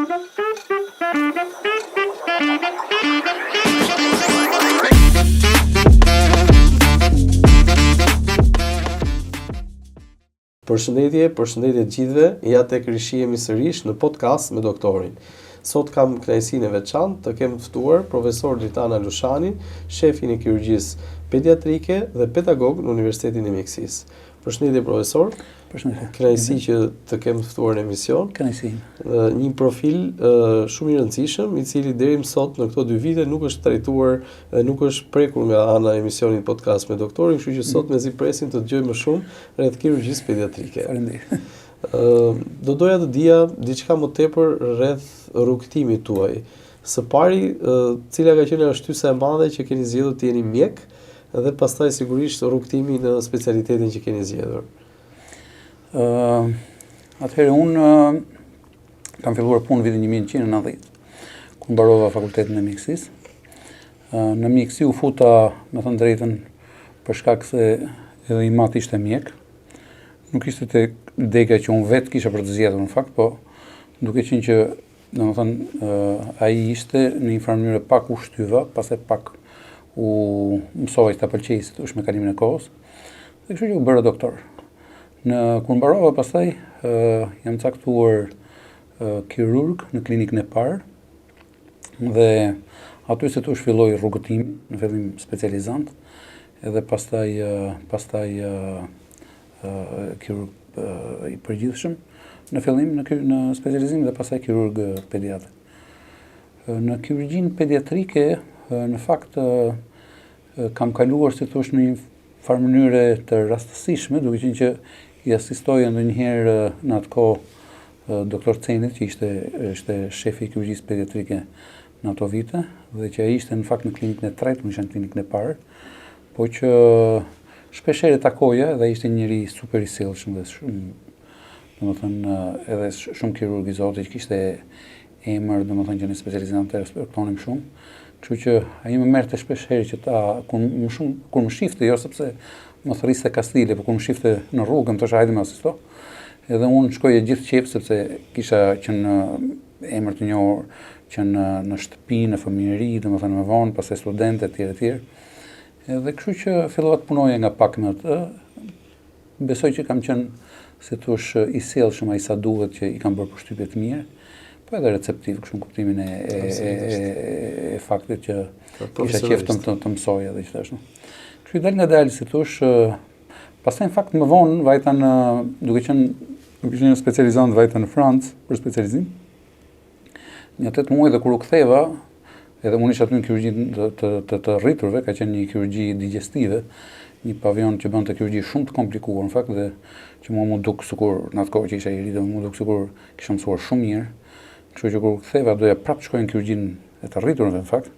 Përshëndetje gjithëve, ja tek rishihemi sërish në podcast me doktorin. Sot kam kënaqësinë e veçantë të kem ftuar profesor Dritana Lushanin, shefin e kirurgjisë pediatrike dhe pedagog në Universitetin e Mjekësisë. Përshëndetje profesor. Përshëndetje. Kënaqësi që të kem ftuar në emision. Kënaqësi. Një profil shumë i rëndësishëm, i cili deri më sot në këto 2 vite nuk është trajtuar dhe nuk është prekur nga ana e emisionit podcast me doktorin, kështu që sot mezi presim të dëgjojmë më shumë rreth kirurgjisë pediatrike. Faleminderit. Do doja të dija diçka më tepër rreth rrugëtimit tuaj. Së pari, cila ka qenë arsyesa e madhe që keni zgjedhur të jeni mjek dhe pastaj sigurisht rrugëtimi në specialitetin që keni zgjedhur. Atëherë unë kam filluar punë vitin 1990, kur mbarova fakultetin e mjekësisë. Në mjekësi u futa, me thënë drejtën, për shkak se edhe i mat ishte mjek. Nuk ishte te dega që unë vetë kisha për të zgjedhur në fakt, po duke qenë që, domethënë, ai ishte në një farë mënyrë pak u shtyva, pastaj pak u mësova që ta pëlqej si thosh me kalimin e kohës. Dhe kështu që u bëra doktor. Kur mbarova pastaj jam caktuar kirurg në klinikën e parë dhe aty se thosh filloi rrugëtimi, në fillim specializant, edhe pastaj kirurg i përgjithshëm në fillim në specializim dhe pastaj kirurg pediatër. Në kirurgjinë pediatrike në fakt kam kaluar si thosh në një farë mënyre të rastësishme, duke qenë që i asistoja ndonjëherë në atë kohë doktor Cenit, që ishte shefi i kirurgjisë pediatrike në ato vite, dhe që ai ishte në fakt në klinikën e tretë, unë isha në klinikën e parë, po që shpeshherë takoja dhe ishte njëri super i sjellshëm dhe shumë, domethënë edhe shumë kirurg i Zotit që kishte emër, domethënë që në specializant e respektonim shumë. Kështu që ai më merrte shpeshherë që kur më shifte, jo sepse më thërriste kastile, por kur më shifte në rrugë, më thoshte hajde më asisto. Edhe unë shkoja gjithë qef sepse kisha qenë emër të njohur që në shtëpi, në fëmijëri, domethënë më vonë, pastaj studentë etj. Edhe kështu që fillova të punoja nga pak me atë. Besoj që kam qenë si thosh i sjellshëm ai sa duhet që i kam bërë përshtypje të mira. Po edhe receptiv, kështu në kuptimin e faktit që kisha qef të mësoja dhe që thashë. Kështu i dal nga dalë, si thosh, pastaj në fakt më vonë vajta duke qenë një specializant vajta në Francë për specializim. Një 8 muaj dhe kur u ktheva, edhe unë isha aty në kirurgjinë të rriturve, ka qenë një kirurgji digestive, një pavion që bënte kirurgji shumë të komplikuar në fakt dhe që mua mu duk sikur në atë kohë që isha i ri, mu duk sikur kisha mësuar shumë mirë. Kështu që kur ktheva doja prapë të shkoja në kirurgjinë e të rriturve në fakt.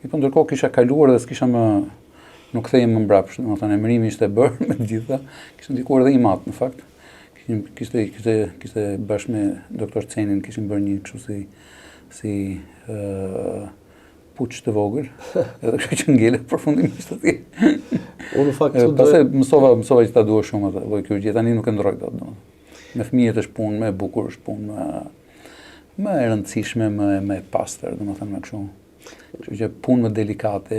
Po ndërkohë kisha kaluar dhe s'kisha nuk kthehem më mbrapsht, domethënë emërimi ishte bërë me të gjitha, kishte ndikuar edhe i mat në fakt. Kishte bashkë me doktor Cenin kishin bërë një kështu si puç të vogël, edhe kështu që ngele përfundimisht atje. Unë në fakt pastaj mësova që ta dua shumë atë lloj kirurgjie, tani nuk e ndroj dot domethënë. Me fëmijët është punë më e bukur, është punë më e rëndësishme, më e pastër, domethënë më kështu. Kështu që punë më delikate,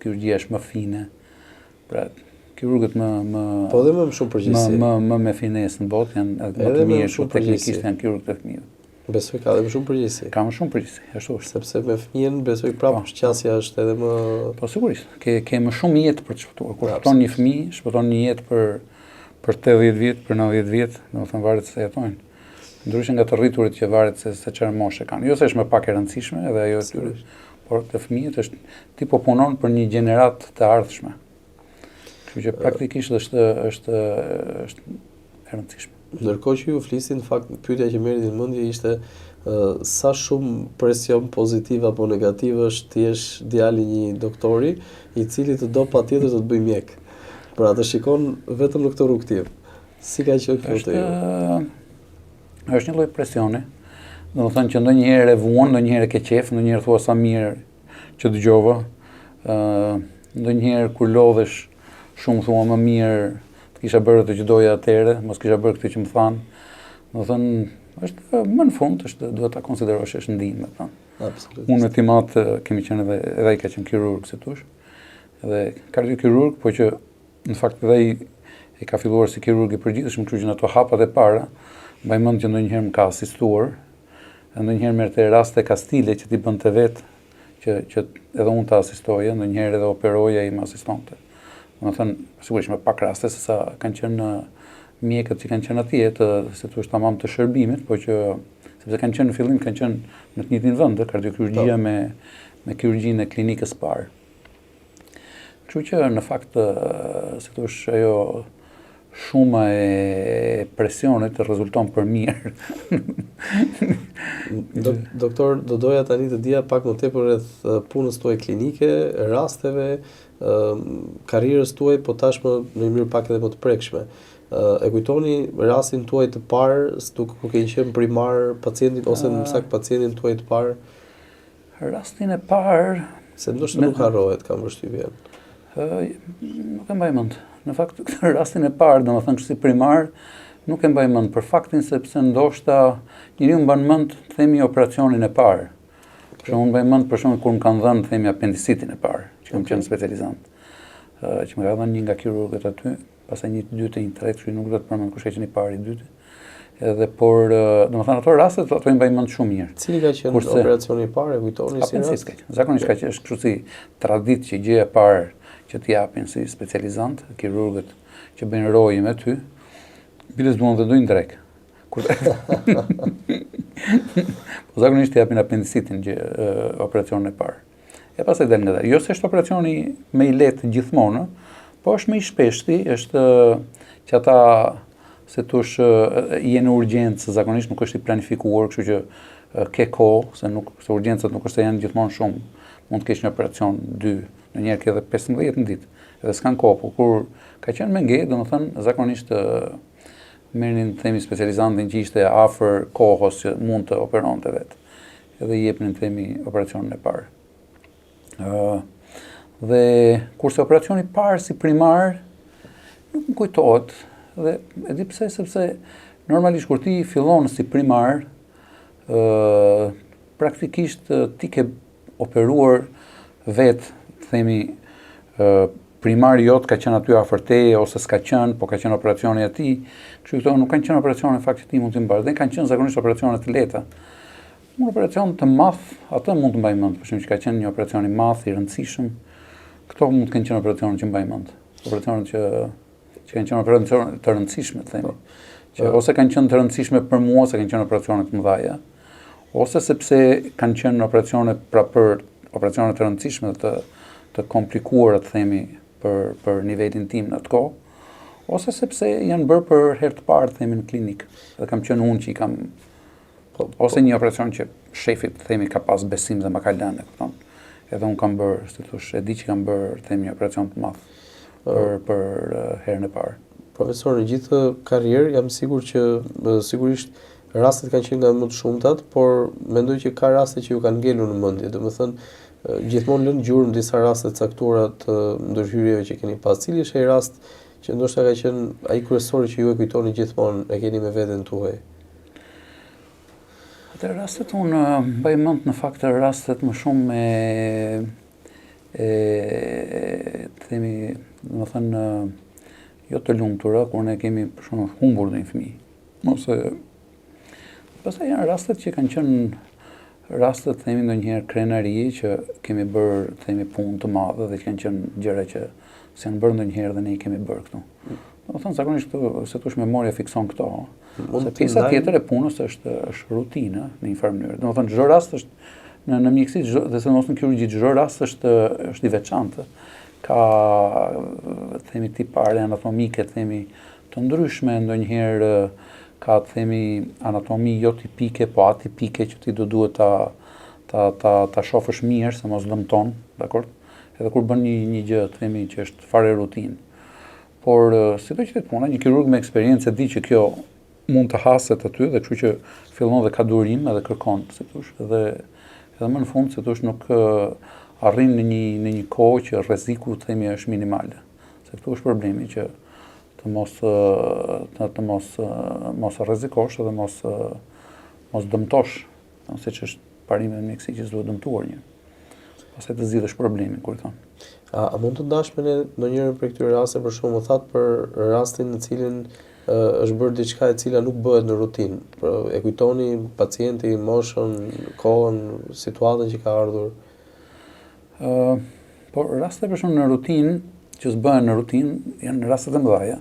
kirurgjia është më fine. Pra, kirurgët po dhe më shumë përgjegjësi. Më me finesë në botë janë edhe më të mirë, shumë teknikisht janë kirurgët e fëmijëve. Besoj ka edhe më shumë përgjegjësi. Ka më shumë përgjegjësi, ashtu është. Sepse me fëmijën besoj prapë shqasja është edhe më. Po sigurisht, ke më shumë jetë për të shpëtuar. Kur shpëton një fëmijë, shpëton një jetë për 80 vjet, për 90 vjet, domethënë varet se jetojnë. Ndryshe nga të rriturit që varet se çfarë moshe kanë. Jo se është më pak e rëndësishme, edhe ajo është, por të fëmijët është ti po punon për një gjenerat të ardhshme. Kështu që praktikisht është e rëndësishme. Ndërkohë që ju flisin, në fakt pyetja që merri në mendje ishte sa shumë presion pozitiv apo negativ është ti jesh djali një doktori i cili të do patjetër të bëj mjek. Pra të shikon vetëm në këtë rrugtim. Si ka qenë kjo te ju? Është një lloj presioni. Domethënë që ndonjëherë e vuan, ndonjëherë ke qef, ndonjëherë thua sa mirë që dëgjova. Ndonjëherë kur lodhesh shumë thua më mirë të kisha bërë atë që doja atëherë, mos kisha bërë këtë që më thanë. Domethënë Është më në fund, duhet ta konsiderosh është ndihmë, me thënë. Absolutisht. Unë me Timat kemi qenë edhe ai ka qenë kirurg, si thush, edhe kardiokirurg, po që në fakt edhe ai e ka filluar si kirurg i përgjithshëm, kështu që në ato hapat e para, mbaj mend që ndonjëherë më ka asistuar, ndonjëherë merrte raste kastile që ti bënte vetë, që edhe unë ta asistoja, ndonjëherë edhe operoja i më asistonte. Domethënë, sigurisht me pak raste se sa kanë qenë mjekët që kanë qenë atje, si thush tamam të shërbimit, po që sepse kanë qenë në fillim, kanë qenë në të njëjtin vend, kardiokirurgjia me kirurgjinë e klinikës parë. Kështu që në fakt, si thush, ajo shuma e presionit rezulton për mirë. Doktor, do doja tani të dija pak më tepër rreth punës tuaj klinike, rasteve, karrierës tuaj, po tashmë në një mënyrë pak edhe më të prekshme. E kujtoni rastin tuaj të parë, ku keni qenë primar pacientin ose më saktë pacientin tuaj të parë? Rastin e parë, se ndoshta nuk harrohet, kam përshtypjen. Nuk e mbaj mend. Në fakt, rastin e parë, domethënë si primar, nuk e mbaj mend për faktin sepse ndoshta njeriu mban mend themi operacionin e parë. Për shembull, mbaj mend për shembull kur më kanë dhënë themi apendicitin e parë, që kam qenë specializant. Që më ka dhënë një nga kirurgët aty, pastaj një të dytë, një të tretë, nuk do të përmend kush ka qenë i parë, i dytë. Edhe por, domethënë ato raste ato i mbaj mend shumë mirë. Cili ka qenë operacioni i parë, e kujtoni si rast? Zakonisht ka qenë kështu si traditë që gjëja e parë që t'i japin si specializant, kirurgët që bëjnë roje me ty, biles duan dhe dojnë drek. Po zakonisht t'i japin apendicitin operacionin e parë. E pastaj del nga dhe. Jo se është operacioni me i letë gjithmonë, po është me i shpeshti, është që ata se tush je në urgjencë, zakonisht nuk është i planifikuar, kështu që ke kohë, se urgjencët nuk është se janë gjithmonë shumë, mund të kesh një operacion 2, në njerë ke edhe 15 në ditë, edhe s'kan kohë, po kur ka qenë me nge, domethënë zakonisht merrnin themi specializantin që ishte afër kohës që mund të operonte vetë, edhe i jepnin themi operacionin e parë. Dhe kurse operacioni i parë si primar nuk më kujtohet, dhe e di pse, sepse normalisht kur ti fillon si primar, praktikisht ti ke operuar vetë, themi, primari jot ka qenë aty afër teje ose s'ka qenë, po ka qenë operacioni i tij. Kështu këto nuk kanë qenë operacione fakt që ti mund të mbarë, dhe kanë qenë zakonisht operacione të lehta. Një operacion të madh, atë mund të mbaj mend, për shembull që ka qenë një operacion i madh i rëndësishëm. Këto mund të kenë qenë operacione që mbaj mend. Operacione që kanë qenë operacione të rëndësishme, themi. Që ose kanë qenë të rëndësishme për mua, ose kanë qenë operacione të mëdha, ose sepse kanë qenë operacione për operacione të rëndësishme të komplikuara, të themi, për nivelin tim në atë kohë, ose sepse janë bërë për herë të parë, themi, në klinikë. Dhe kam qenë unë që i kam, ose një operacion që shefit, themi, ka pas besim dhe më ka lënë, kupton. Edhe unë kam bërë, si thosh, e di që kam bërë, themi, një operacion të madh për herën e parë. Profesor, në gjithë karrierë jam sigur që sigurisht rastet kanë qenë nga më të shumtat, por mendoj që ka raste që ju kanë ngelur në mendje. Domethënë, gjithmonë lënë gjurmë disa raste të caktuara të ndërhyrjeve që keni pas. Cili është ai rast që ndoshta ka qenë ai kryesori që ju e kujtoni gjithmonë, e keni me veten tuaj? Atë rastet unë mbaj mend në fakt rastet më shumë themi, domethënë jo të lumtura, kur ne kemi për shembull humbur një fëmijë. Ose pastaj janë rastet që kanë qenë rastet, themi, ndonjëherë krenari që kemi bërë, themi, punë të madhe dhe që kanë qenë gjëra që s'janë bërë ndonjëherë dhe ne i kemi bërë këtu. Domethënë zakonisht se tush memoria fikson këto. Se pjesa tjetër e punës është rutinë në një farë mënyrë. Domethënë çdo rast është në mjekësi dhe sidomos në kirurgji çdo rast është i veçantë. Ka, themi, tipare anatomike, themi, të ndryshme, ndonjëherë ka, themi, anatomi jo tipike, po atipike që ti duhet ta shohësh mirë se mos dëmton, dakor? Edhe kur bën një gjë, themi, që është fare rutinë. Por si do që të puna, një kirurg me eksperiencë di që kjo mund të haset aty dhe kështu që fillon dhe ka durim edhe kërkon, si thosh, edhe më në fund, si thosh, nuk arrin në një kohë që rreziku, themi, është minimale. Se këtu është problemi që të mos rrezikosh edhe mos mos dëmtosh, siç është parimi dhe mjekësi që s'duhet dëmtuar një. Pastaj të zgjidhësh problemin kur i thon. A mund të ndash me ne ndonjërin prej këtyre raste, për shembull, thatë për rastin në cilin është bërë diçka e cila nuk bëhet në rutinë. E kujtoni pacienti, moshën, kohën, situatën që ka ardhur. Por raste për shembull në rutinë, që s'bëhen në rutinë, janë rastet e mëdha.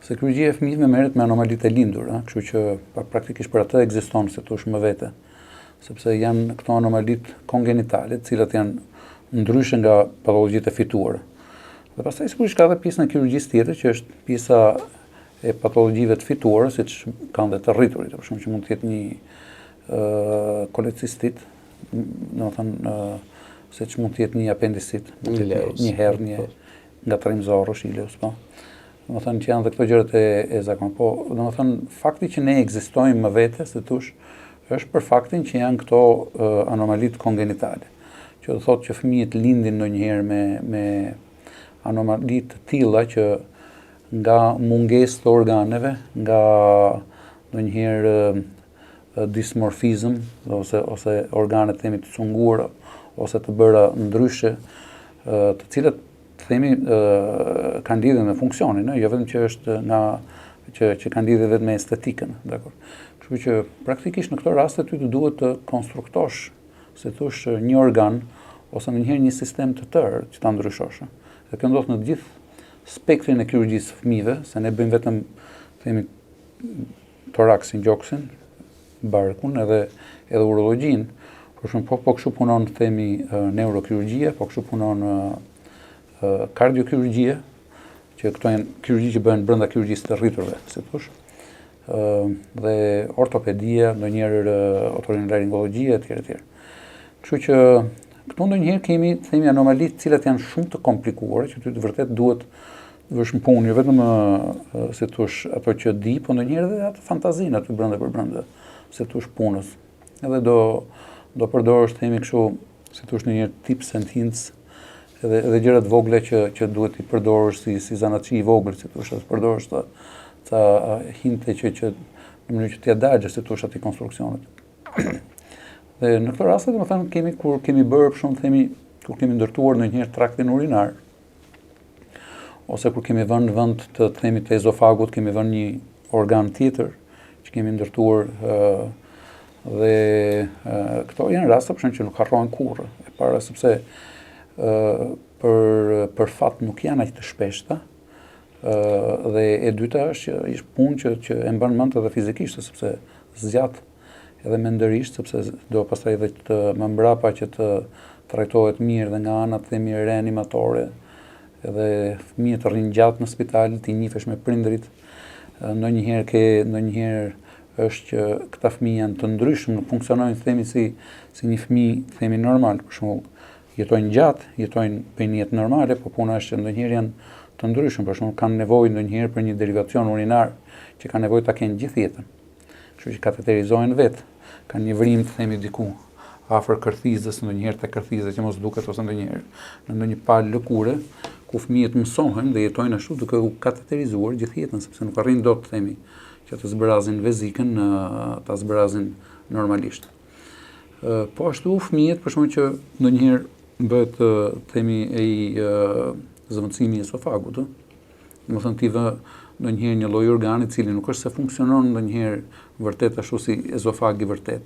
Se kirurgjia e fëmijëve merret me anomalitë e lindur, kështu që praktikisht për atë ekziston se thosh më vete, sepse janë këto anomalitë kongenitale, të cilat janë ndryshe nga patologjitë e fituara. Dhe pastaj sigurisht ka edhe pjesën e kirurgjisë tjetër, që është pjesa e patologjive të fituara, siç kanë dhe të rriturit, për shembull që mund të jetë një kolecistit, domethënë siç mund të jetë një apendicit, një hernie, ngatrim zorrësh, ileus, po. Domethënë që janë dhe këto gjërat e zakonshme. Po, domethënë fakti që ne ekzistojmë më vete, si thosh, është për faktin që janë këto anomalitë kongenitale. Që do thotë që fëmijët lindin ndonjëherë me anomalitë të tilla që nga mungesë të organeve, nga ndonjëherë dismorfizëm ose organet themi të cunguara ose të bëra ndryshe, të cilat themi kanë lidhje me funksionin, jo vetëm që është që kanë lidhje vetëm me estetikën, dakor. Kështu që praktikisht në këto raste ty të duhet të konstruktosh, si thosh, një organ ose ndonjëherë një sistem të tërë që ta ndryshosh. Dhe kjo ndodh në të gjithë spektrin e kirurgjisë së fëmijëve, se ne bëjmë vetëm themi toraksin, gjoksin, barkun edhe urologjinë. Për shembull, po kështu punon themi neurokirurgjia, po kështu punon kardiokirurgjia, që këto janë kirurgji që bëhen brenda kirurgjisë të rriturve, si thosh. Dhe ortopedia, ndonjëherë otorinolaringologjia etj. Kështu që këtu ndonjëherë kemi themi anomalitë të cilat janë shumë të komplikuara, që ty të vërtet duhet të vësh në punë, jo vetëm si thosh ato që di, po ndonjëherë edhe atë fantazinë aty brenda për brenda, si thosh punës. Edhe do përdorësh themi kështu, si thosh ndonjëherë tips and hints, edhe gjërat vogla që duhet i përdorësh si zanatçi i vogël, si thosh, të përdorësh ca hinte që në mënyrë që t'ia dagjesh, si thosh, atij konstruksionit. Dhe në këtë rast, domethënë kur kemi bërë për shembull themi kur kemi ndërtuar ndonjëherë traktin urinar, ose kur kemi vënë në vend të themi të ezofagut, kemi vënë një organ tjetër që kemi ndërtuar dhe këto janë raste për shembull që nuk harrohen kurrë. E para sepse për fat nuk janë aq të shpeshta, dhe e dyta është punë që e mban mend edhe fizikisht, sepse zgjat edhe mendërisht, sepse do pastaj edhe të më mbrapa që të trajtohet mirë dhe nga ana të themi reanimatore, edhe fëmijët të rrinë gjatë në spital, ti njihesh me prindrit, ndonjëherë është që këta fëmijë janë të ndryshëm, nuk funksionojnë themi si një fëmijë themi normal, për shembull, jetojnë gjatë, jetojnë për një jetë normale, po puna është që ndonjëherë janë të ndryshëm, për shembull kanë nevojë ndonjëherë për një derivacion urinar që kanë nevojë ta kenë gjithë jetën. Kështu që kateterizohen vetë, kanë një vrim të themi diku afër kërthizës, ndonjëherë te kërthiza që mos duket, ose ndonjëherë në ndonjë palë lëkure, ku fëmijët mësohen dhe jetojnë ashtu duke u kateterizuar gjithë jetën, sepse nuk arrin dot të themi që të zbrazin vezikën, ta zbrazin normalisht. Po ashtu fëmijët për shkak që ndonjëherë bëhet themi zëvendësimi i esofagut, domethënë ti vë ndonjëherë një lloj organi i cili nuk është se funksionon ndonjëherë vërtet ashtu si ezofagi vërtet.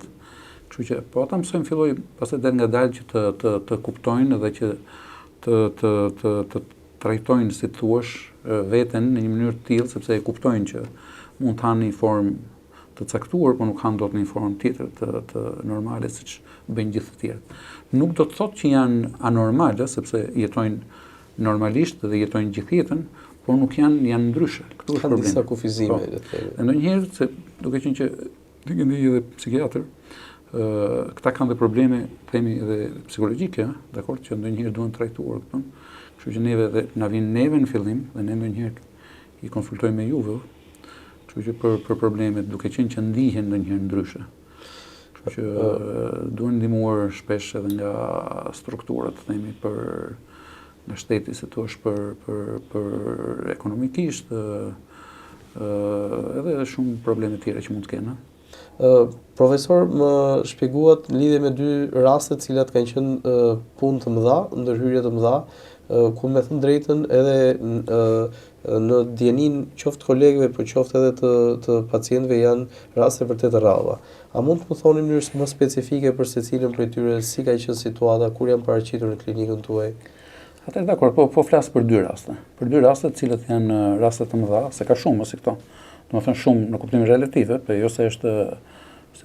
Kështu që po ata mësojnë filloj pastaj deri ngadalë që të kuptojnë dhe që të trajtojnë si thuaç veten në një mënyrë të tillë sepse e kuptojnë që mund të hanë në një formë të caktuar, por nuk hanë dot në një formë tjetër të normale siç bëjnë gjithë të tjerët. Nuk do të thotë që janë anormale sepse jetojnë normalisht dhe jetojnë gjithë jetën, por nuk janë ndryshe. Këtu është problemi. Disa kufizime, le të themi. Ndonjëherë se duke qenë që ndonjëherë edhe psikiatër, këta kanë dhe probleme, themi edhe psikologjike, dakor, që ndonjëherë duhen trajtuar këto. Kështu që neve dhe na vjen neve në fillim dhe ne ndonjëherë i konsultojmë me juve, kështu që për problemet duke qenë që ndihen ndonjëherë ndryshe. Kështu që duhen ndihmuar shpesh edhe nga strukturat, themi nga shteti, se tu është për ekonomikisht, edhe shumë probleme tjera që mund të kenë. Profesor, më shpjeguat në lidhje me dy raste të cilat kanë qenë punë të mëdha, ndërhyrje të mëdha, ku me thënë drejtën edhe në djenin qoftë kolegëve, por qoftë edhe të pacientëve janë raste vërtet të rralla. A mund të më thoni në mënyrë më specifike për secilin prej tyre si ka qenë situata, kur janë paraqitur në klinikën tuaj? Atëherë dakor, po flas për dy raste. Për dy raste të cilët janë raste të mëdha, se ka shumë si këto. Domethënë shumë në kuptimin relativ, po jo se është si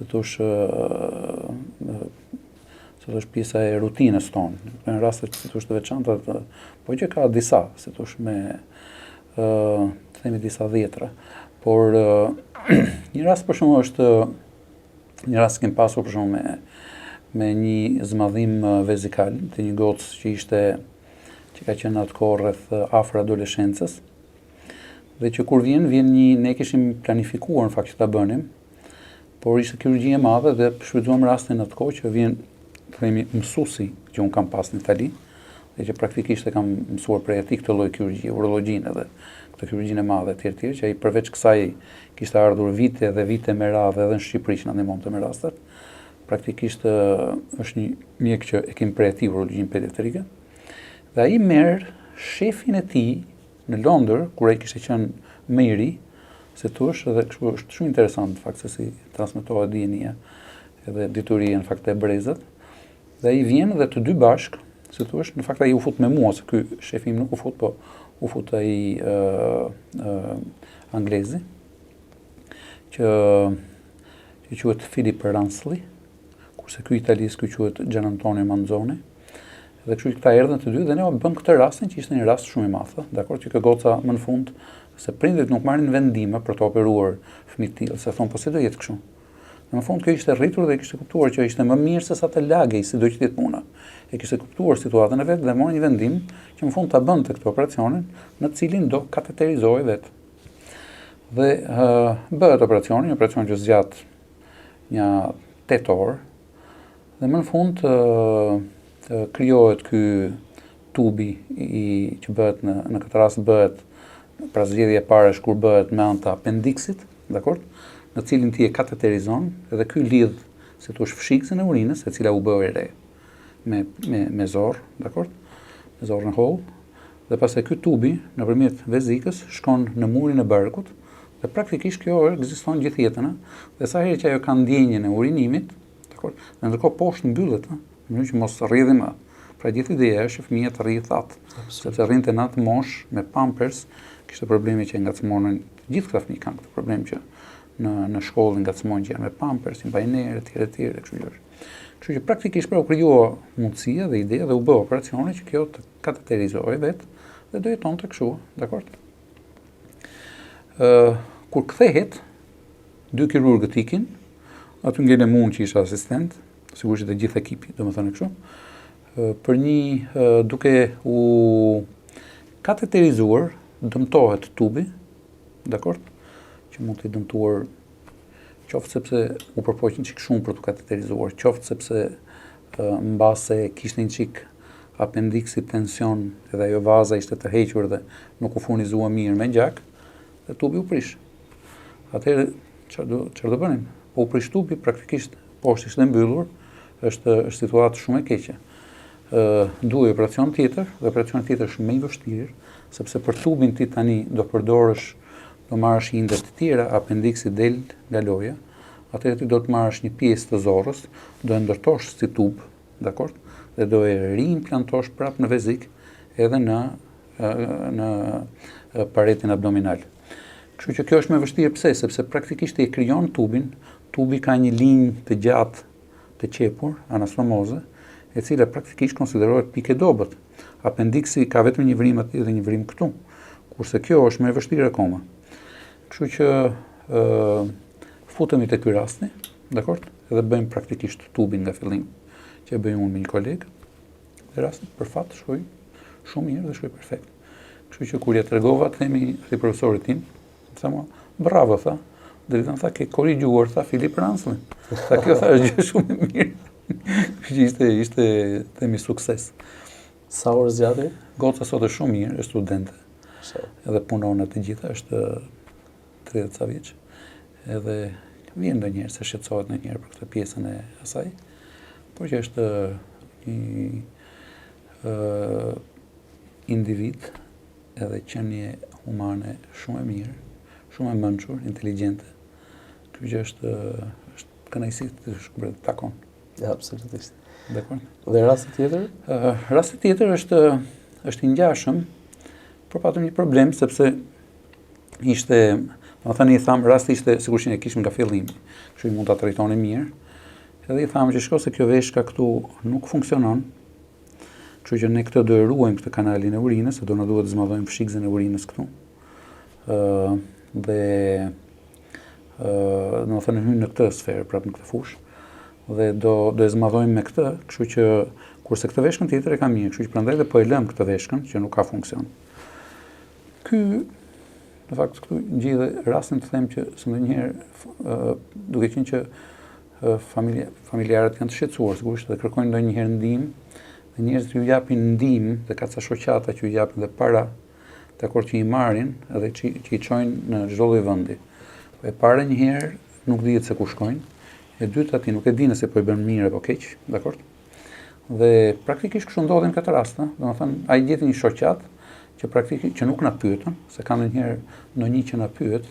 thosh pjesa e rutinës tonë. Në raste si thosh të veçanta, po që ka disa, si thosh me themi disa dhjetra. Por një rast për shembull është një rast që kem pasur për shembull me një zmadhim vezikal të një gocë që ka qenë atëkohë rreth afër adoleshencës. Dhe që kur ne kishim planifikuar në fakt që ta bënim, por ishte kirurgji e madhe dhe shfrytzuam rastin atëkohë që vjen themi mësuesi që un kam pas në Itali, dhe që praktikisht e kam mësuar prej atij këtë lloj kirurgjie, urologjinë edhe këtë kirurgjinë e madhe etj, që ai përveç kësaj kishte ardhur vite dhe vite me radhë edhe në Shqipëri që na ndihmonte me rastet. Praktikisht është një mjek që e kemi prej atij urologjinë pediatrike. Dhe ai merr shefin e tij në Londër, kur ai kishte qenë më i ri, se thosh, edhe kështu është shumë interesant në fakt se si transmetohet DNA edhe dituria në fakt e brezët. Dhe ai vjen dhe të dy bashk, se thosh, në fakt ai u fut me mua, se ky shefi im nuk u fut, po u fut ai anglezi, që quhet Philip Ransley, kurse ky italisë ky quhet Gian Antonio Manzoni. Dhe kështu që këta erdhën të dy dhe ne bëm këtë rastin që ishte një rast shumë i madh, dakor, që kjo goca më në fund se prindërit nuk marrin vendime për të operuar fëmijë të tillë, se thon po si do jetë kështu. Në fund kjo ishte rritur dhe kishte kuptuar që ishte më mirë se sa të lagej si do që jetë puna. E kishte kuptuar situatën e vet dhe mori një vendim që në fund ta bënte këtë operacionin, në të cilin do kateterizohej vet. Dhe bëhet operacioni, një operacion që zgjat një 8 orë dhe më në fund krijohet ky tubi që bëhet në këtë rast bëhet pra zgjedhja e parë është kur bëhet me anë të appendiksit, dakor, në cilin ti e kateterizon dhe ky lidh si thosh fshiksin e urinës, e cila u bë e re me zor, dakor, me zorën e holl, dhe pastaj ky tubi nëpërmjet vezikës shkon në murin e barkut dhe praktikisht kjo ekziston gjithë jetën, dhe sa herë që ajo ka ndjenjën e urinimit, dakor, dhe ndërkohë poshtë mbyllet, në mënyrë që mos rrjedhë më. Pra gjithë ideja është që fëmia të rrijë thatë, sepse rrinte në atë moshë me pampers, kishte probleme që ngacmonin, gjithë këta fëmijë kanë këtë problem që në shkollë ngacmojnë që janë me pampers, i mbajnë erë, etj, kështu që praktikisht pra u krijua mundësia dhe ideja dhe u bë operacioni që kjo të kateterizohej vetë dhe do jetonte kështu, dakor? Kur kthehet, dy kirurgët ikin, aty ngelen mua që isha asistent, sigurisht dhe gjithë ekipi, domethënë kështu, për një duke u kateterizuar, dëmtohet tubi, dakor, që mund të dëmtuar qoftë sepse u përpoqën çik shumë për të kateterizuar, qoftë sepse mbase kishte një çik appendiksi tension edhe ajo vaza ishte të hequr dhe nuk u furnizua mirë me gjak, dhe tubi u prish. Atëherë çfarë do bënim? Po u prish tubi, praktikisht poshtë ishte mbyllur, është situatë shumë e keqe. Duhej operacion tjetër, dhe operacion tjetër është më i vështirë, sepse për tubin ti tani do marrësh një ndër të tjera, appendiksi del nga loja, atëherë ti do të marrësh një pjesë të zorrës, do e ndërtosh si tub, dakor, dhe do e riimplantosh prapë në vezik edhe në paretin abdominal. Kështu që kjo është më vështirë pse? Sepse praktikisht e krijon tubin, tubi ka një linjë të gjatë të qepur, anastomoze, e cila praktikisht konsiderohet pikë e dobët. Appendiksi ka vetëm një vrim aty dhe një vrim këtu, kurse kjo është më e vështirë akoma. Kështu që futemi te ky rasti, dakor? Edhe bëjmë praktikisht tubin nga fillim, që e bëj unë me një kolegë. Dhe rasti për fat shkoi shumë mirë dhe shkoi perfekt. Kështu që kur ja tregova themi atij profesorit tim, tha mua, bravo tha. Drejtën tha ke korrigjuar tha Philip Ransley. Tha kjo tha është gjë shumë e mirë. Kështu ishte themi sukses. Sa orë zgjati? Goca sot është shumë mirë, është studente. Edhe punon të gjitha, është 30 ca vjeç. Edhe vjen ndonjëherë se shqetësohet ndonjëherë për këtë pjesën e asaj, por që është një individ edhe qenie humane shumë e mirë, shumë e mençur, inteligjente. Ky që është kënaqësi të shkruaj takon. Ja, absolutisht. Dakor. Dhe rasti tjetër? Rasti tjetër është i ngjashëm, por patëm një problem sepse ishte, i tham, rasti ishte sikur që ne kishim nga fillimi, kështu i mund ta trajtoni mirë. Edhe i tham që shko se kjo veshka këtu nuk funksionon, kështu që ne këtë do e ruajmë këtë kanalin e urinës, se do na duhet të zmadhojmë fshikzën e urinës këtu. Dhe hyn në këtë sferë, prapë në këtë fushë, dhe do e zmadhojmë me këtë, kështu që kurse këtë veshkën tjetër e kam mirë, kështu që prandaj dhe po e lëm këtë veshkën që nuk ka funksion. Ky, në fakt, këtu ngjidhe rastin të them që së ndonjëherë, duke qenë që familjarët janë të shqetësuar sigurisht dhe kërkojnë ndonjëherë ndihmë, dhe njerëzit ju japin ndihmë dhe ka ca shoqata që ju japin dhe para, dakor, që i marrin edhe që i çojnë në çdo lloj vendi. E para një herë nuk dihet se ku shkojnë, e dyta ti nuk e di nëse po i bën mirë apo keq, dakor? Dhe praktikisht kështu ndodhin këtë raste, domethënë ai gjeti një shoqat që praktikisht që nuk na pyetën, se ka ndonjëherë ndonjë që na pyet,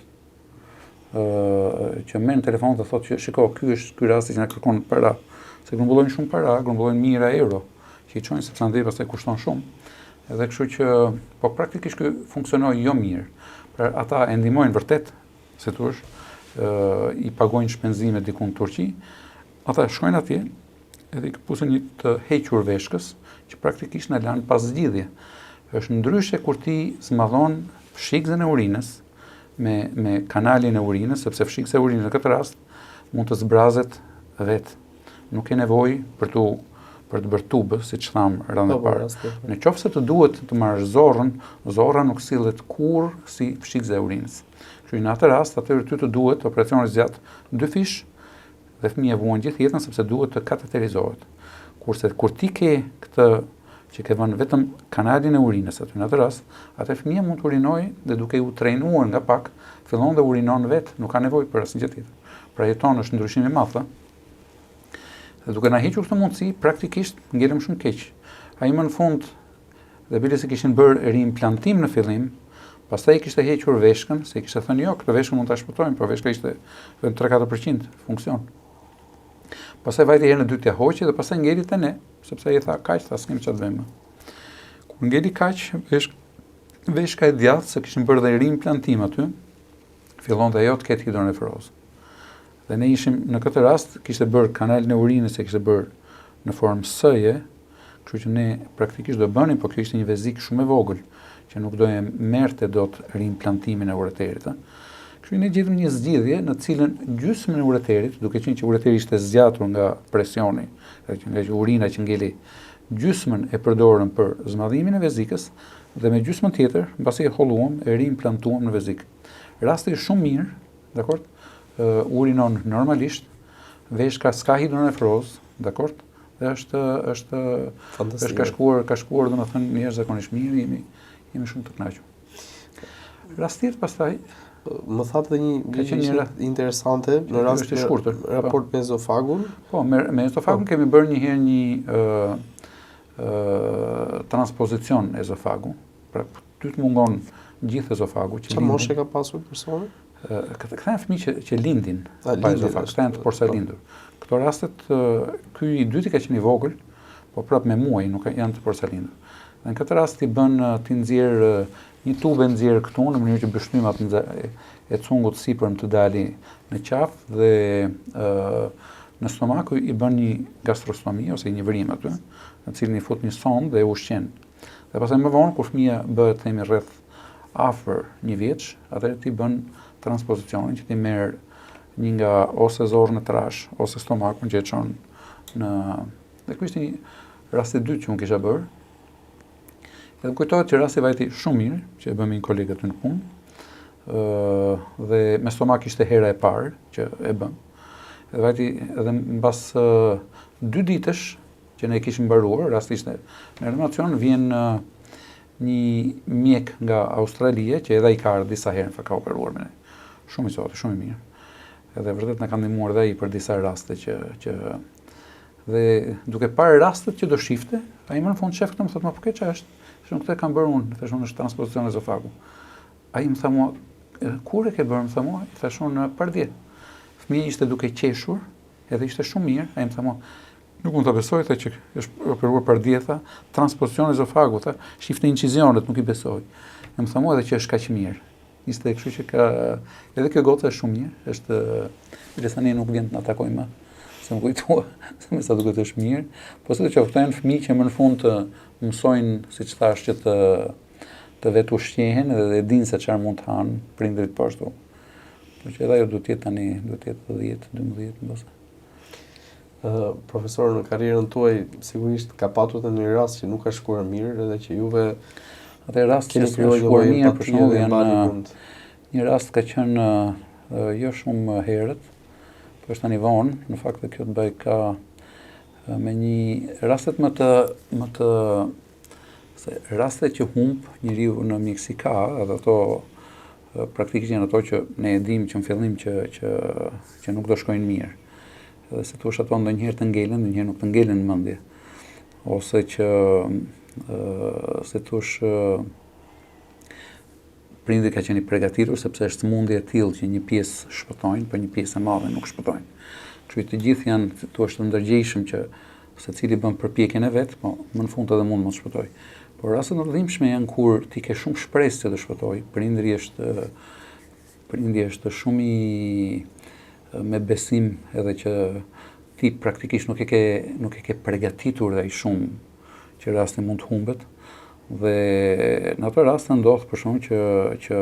që merr në telefon dhe thotë që shiko, ky rasti që na kërkon para, se grumbullojnë shumë para, grumbullojnë mijëra euro, që i çojnë sepse andaj pastaj kushton shumë. Edhe kështu që po praktikisht ky funksionoi jo mirë. Pra ata e ndihmojnë vërtet, se thuash, i pagojnë shpenzimet diku në Turqi, ata shkojnë atje edhe i këpusin një të hequr veshkës, që praktikisht në lanë pas zgjidhje. Është ndryshe kur ti zmadhon fshikzën e urinës me kanalin e urinës, sepse fshikza e urinës në këtë rast mund të zbrazet vetë. Nuk e nevojë për të bërë tubë, siç tham rreth parë. Në qoftë se të duhet të marrësh zorrën, zorra nuk sillet kurrë si fshikza e urinës. Kështu në atë rast, atëherë ty të duhet operacioni zgjat 2 fish dhe fëmia vuan gjithë jetën sepse duhet të kateterizohet. Kurse kur ti ke këtë që ke vënë vetëm kanalin e urinës aty në atë rast, atë fëmia mund të urinojë dhe duke u trajnuar nga pak, fillon dhe urinon vetë, nuk ka nevojë për asnjë gjë tjetër. Pra jeton është ndryshim i madh. Dhe duke na hequr këtë mundësi, praktikisht ngelëm shumë keq. Ai më në fund, dhe bile se kishin bërë riimplantim në fillim, pastaj kishte hequr veshkën, se kishte thënë jo, këtë veshkën mund ta shpëtojmë, por veshka ishte vetëm 3-4% funksion. Pastaj vajti herën e dytë ja hoqi dhe pastaj ngeli te ne, sepse ai tha kaq, tha s'kem çfarë të bëjmë. Kur ngeli kaq, veshka e djathtë, se kishin bërë dhe riimplantim aty, fillon dhe ajo të ketë hidronefrozë. Dhe ne ishim në këtë rast, kishte bërë kanalin e urinës e kishte bërë në formë S-je, kështu që ne praktikisht do bënim, por kjo ishte një vezik shumë e vogël, që nuk do e merrte dot riimplantimin e ureterit. Kështu ne gjetëm një zgjidhje në cilën gjysmën e ureterit, duke qenë që ureteri ishte zgjatur nga presioni, nga urina që ngeli, gjysmën e përdorëm për zmadhimin e vezikës dhe me gjysmën tjetër, mbasi e holluam, e riimplantuam në vezik. Rasti është shumë mirë, dakor? Urinon normalisht, veshka s'ka hidronefrozë, dakor? Dhe është ka shkuar domethënë njerëzakonisht mirë, jemi shumë të kënaqur. Rasti tjetër pastaj më thatë dhe një gjë interesante në rast të raport me ezofagun. Po, me ezofagun kemi bërë një herë një transpozicion ezofagu. Pra, ty të mungon gjithë ezofagu. Çfarë moshe ka pasur personi? Këta janë fëmijë që lindin pa ezofag, këta janë të porsalindur. Këto rastet, ky i dyti ka qenë i vogël, po prapë me muaj nuk janë të porsalindur. Dhe në këtë rast ti nxjerr një tubë nxjerr këtu në mënyrë që bështymat e cungut sipërm të dali në qafë dhe në stomak i bën një gastrostomi ose një vrim aty, në cilin i fut një sondë dhe ushqen. Dhe pastaj më vonë kur fëmia bëhet themi rreth afër 1 vjeç, atëherë ti bën transpozicionin që ti merr një nga ose zorrën e trash ose stomakun që e çon në. Dhe ky ishte një rast i dytë që unë kisha bërë. Edhe kujtohet që rasti vajti shumë mirë, që e bëmi një kolegë aty në punë, dhe me stomak ishte hera e parë që e bëm. Edhe vajti edhe mbas 2 ditësh që ne kishim mbaruar, rasti ishte në reanimacion, vjen një mjek nga Australia, që edhe ai ka ardhur disa herë, ka operuar me ne. Shumë i zoti, shumë i mirë. edhe vërtet na ka ndihmuar dhe ai për disa raste që dhe duke parë rastet që do shifte, ai më në fund shef këtë më thotë, "Ma po çfarë është?" Thashun këtë kam bërë unë, thashun është transpozicion ezofagu. Ai më tha mua, "Kur e ke bërë?" Më tha mua, thashun par dje. Fëmia ishte duke qeshur, edhe ishte shumë mirë, ai më tha mua, "Nuk mund ta besoj që është operuar par dje, tha, transpozicion ezofagu, tha, shifte incizionet, nuk I besoj." E më tha mua edhe që është kaq mirë. Ishte kështu që ka edhe kjo goca është shumë mirë, është tani nuk vjen të na takoj më. Se më kujtua, se me sa duket është mirë, po se që këto janë fëmijë që më në fund të mësojnë, siç thash, që të vetë ushqehen dhe dinë se çfarë mund të hanë prindrit po ashtu. Por që edhe ajo duhet të jetë tani, duhet të jetë 10, 12 mbase. Profesor, në karrierën tuaj sigurisht ka patur edhe një rast që nuk ka shkuar mirë edhe që juve atë rast që ka shkuar mirë për shembull janë një rast ka qenë jo shumë herët, po është tani vonë, në fakt dhe kjo të bëj ka me një rastet më të se rastet që humb njeriu në mjeksi ka, edhe ato praktikisht janë ato që ne e dim që në fillim që nuk do shkojnë mirë. Edhe se thush ato ndonjëherë të ngelen, ndonjëherë nuk të ngelen në mendje. Ose që se thush prindi ka qenë I përgatitur sepse është sëmundje e tillë që një pjesë shpëtojnë, por një pjesë e madhe nuk shpëtojnë. Kështu të gjithë janë thua të ndërgjegjshëm që secili bën përpjekjen e vet, po më në fund edhe mund mos shpëtoj. Por rastet më të dhimbshme janë kur ti ke shumë shpresë se të shpëtoj. Prindi është shumë I me besim edhe që ti praktikisht nuk e ke përgatitur dhe ai shumë që rasti mund të humbet. Dhe në ato raste ndodh për shkak që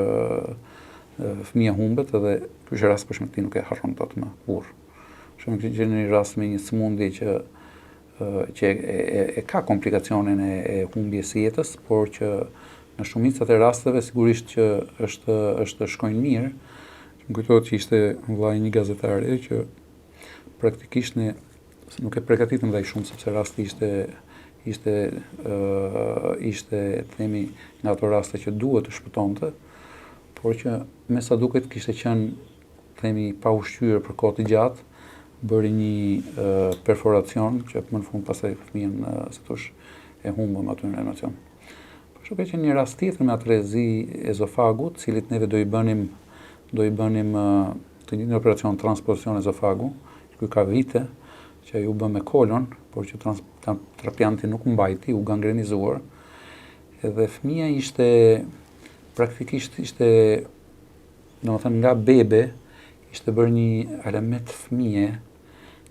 fëmia humbet edhe ky është rast për shkak ti nuk e harron dot më kurrë. Për shembull, kjo një rast me një sëmundje që e ka komplikacionin e humbjes së jetës, por që në shumicat e rasteve sigurisht që është shkojnë mirë. Më kujtohet që ishte vllai një gazetare që praktikisht nuk e përgatitëm dhe ai shumë sepse rasti ishte themi nga ato raste që duhet të shpëtonte, por që me sa duket kishte qenë themi pa ushqyer për kohë të gjatë, bëri një perforacion që më në fund pastaj fëmijën se thosh e humbëm aty në reanimacion. Por shkak që një rast tjetër me atrezi ezofagut, cilit neve do I bënim të një operacion transpozicion ezofagu, që ka vite, që ju bë me kolon, por që terapianti nuk mbajti, u gangrenizuar, edhe fëmia praktikisht ishte, domethënë nga bebe, ishte bërë një alamet fëmije,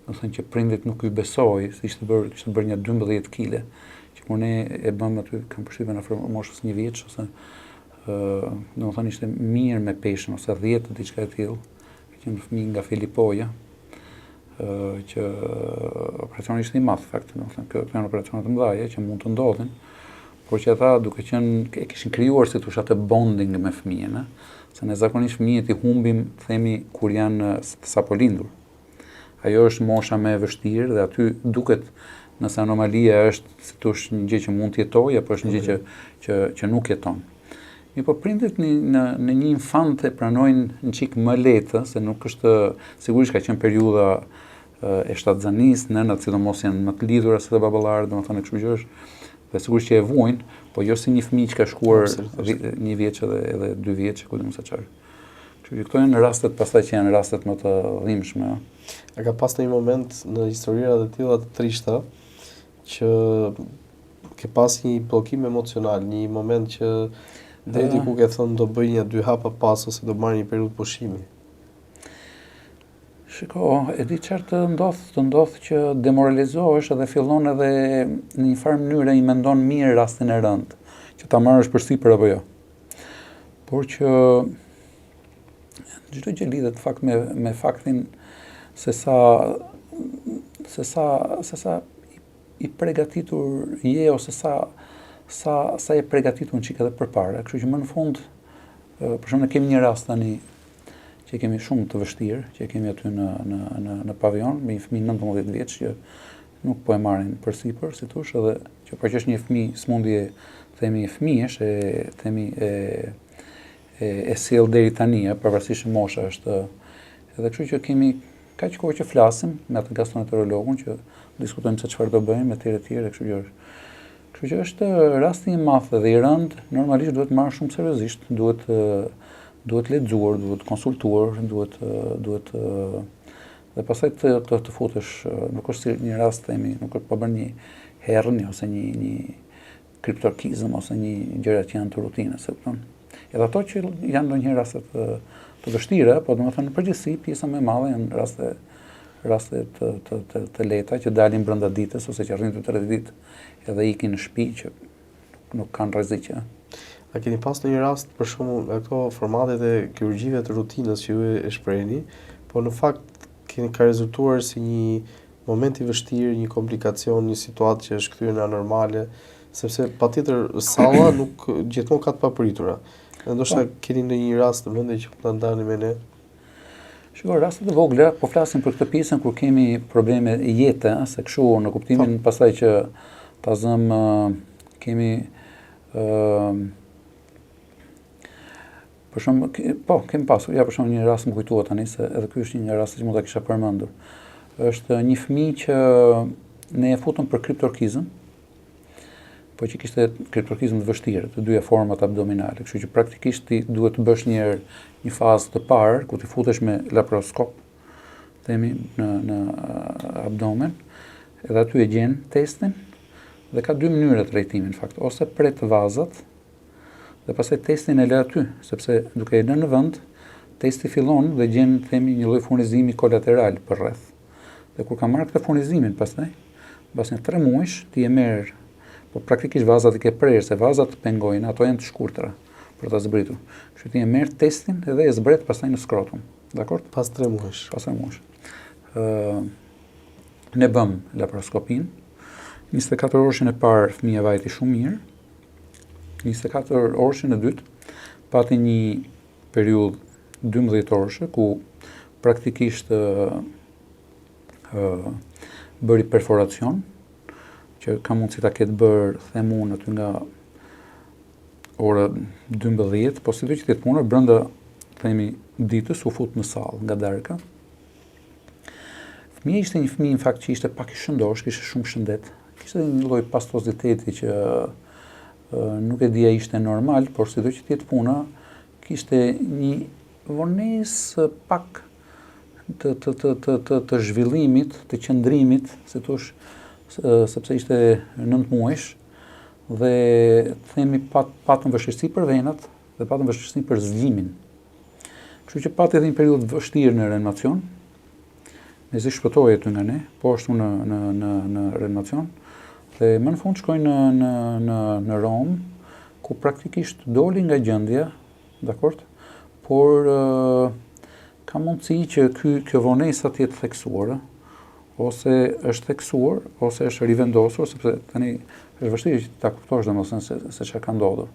domethënë që prindit nuk I besoi, se ishte bërë një 12 kg, që kur ne e bëm aty, kam përshtypjen afër moshës 1 vjeç, ose domethënë ishte mirë me peshën, ose 10 diçka e tillë, që qenë fëmijë nga Filipoja, që operacioni ishte I madh fakt, domethënë këto janë operacione të mëdha që mund të ndodhin, por që ata duke qenë e kishin krijuar si thosh atë bonding me fëmijën, se ne zakonisht fëmijët I humbim, themi, kur janë sapo lindur. Ajo është mosha më e vështirë dhe aty duket nëse anomalia është si thosh një gjë që mund të jetojë apo është një gjë që nuk jeton. Po prindrit në një infant e pranojnë një çik më lehtë, se nuk është sigurisht ka qenë periudha e shtatzanisë, nënat sidomos janë më të lidhura se baballarët, domethënë kështu gjë është, dhe sigurisht që e vuajnë, po jo si një fëmijë që ka shkuar 1 vjeç edhe 2 vjeç, ku diun sa çfarë. Kështu që këto janë rastet pastaj që janë rastet më të dhimbshme. A ka pas një moment në historira të tilla të trishta që ke pas një bllokim emocional, një moment që deri ku ke thënë do bëj një 2 hapa pas ose do marr një periudhë pushimi? Shiko, e di çfarë të ndodh që demoralizohesh edhe fillon edhe në një farë mënyrë I mendon mirë rastin e rënd, që ta marrësh përsipër apo jo. Por që çdo gjë lidhet fakt me faktin se sa I përgatitur je ose sa e përgatitur në çik edhe përpara. Kështu që më në fund, për shembull ne kemi një rast tani që kemi shumë të vështirë, që kemi aty në pavion, me një fëmijë 19 vjeç që nuk po e marrin përsipër, si thosh, edhe që po që është një fëmijë smundje, themi fëmijësh, themi e sjell deri tani, pavarësisht mosha është Edhe kështu që kemi kaq kohë që flasim me atë gastroenterologun që diskutojmë se çfarë do bëjmë etj etj, kështu që është rasti i madh dhe i rënd, normalisht duhet marrë shumë seriozisht, duhet lexuar, duhet konsultuar, duhet dhe pastaj të futesh, nuk është si një rast themi, nuk është po bën një hernie ose një kriptorkizëm ose një gjëra që janë të rutinës, e kupton? Edhe ato që janë ndonjëherë raste të vështira, po domethënë në përgjithësi pjesa më e madhe janë raste të lehta që dalin brenda ditës ose që arrin 2-3 ditë edhe ikin në shtëpi që nuk kanë rreziqe. A keni pas ndonjë rast për shembull nga këto formatet e kirurgjive të rutinës që ju e shprehni, po në fakt ka rezultuar si një moment i vështirë, një komplikacion, një situatë që është kthyer në anormale, sepse patjetër salla nuk gjithmonë ka të papritura. Ndoshta keni ndonjë rast të mendje që ta ndani me ne? Shiko, rastet e vogla, po flasim për këtë pjesën kur kemi probleme jete, se kështu në kuptimin pastaj që ta zëm kemi për shembull, kemi pasur, për shembull një rast më kujtohet tani se edhe ky është një rast që mund ta kisha përmendur. Është një fëmijë që ne e futëm për kriptorkizëm, po që kishte kriptorkizëm të vështirë, të dyja format abdominale, kështu që praktikisht ti duhet të bësh një fazë të parë ku ti futesh me laparoskop, themi në abdomen, edhe aty e gjen testin dhe ka 2 mënyra trajtimi në fakt, ose pret vazat dhe pastaj testin e lë aty, sepse duke e lënë në vend, testi fillon dhe gjen themi një lloj furnizimi kolateral për rreth. Dhe kur ka marrë këtë furnizimin pastaj, pas një 3 muajsh ti e merr, po praktikisht vazat i ke prerë se vazat pengojnë, ato janë të shkurtra për ta zbritur. Kështu ti e merr testin edhe e zbret pastaj në skrotum. Dakor? Pas 3 muajsh. Pas 3 muajsh. Ne bëm laparoskopin. 24 orëshin e parë fëmia vajti shumë mirë. 24 orëshin e dytë pati një periudhë 12 orëshe ku praktikisht bëri perforacion, që ka mundësi ta ketë bërë, them unë, aty nga ora 12, po si do që jetë puna, brenda themi ditës u fut në sallë nga darka. Fëmia ishte një fëmijë në fakt që ishte pak i shëndosh, kishte shumë shëndet, kishte një lloj pastoziteti që nuk e dia ishte normal, por si do që jetë puna, kishte një vonesë pak të zhvillimit, të qëndrimit, si thosh, sepse ishte 9 muajsh dhe themi patën vështirësi për venat dhe patën vështirësi për zhvillimin. Kështu që pati edhe një periudhë vështirë në reanimacion, nëse shpëtoi aty nga ne, po ashtu në reanimacion, dhe më në fund shkoi në Rom, ku praktikisht doli nga gjendja, dakord, por ka mundësi që kjo vonesa të jetë theksuar, ose është theksuar, ose është rivendosur, sepse tani është vështirë që ta kuptosh domethënë se çka ka ndodhur.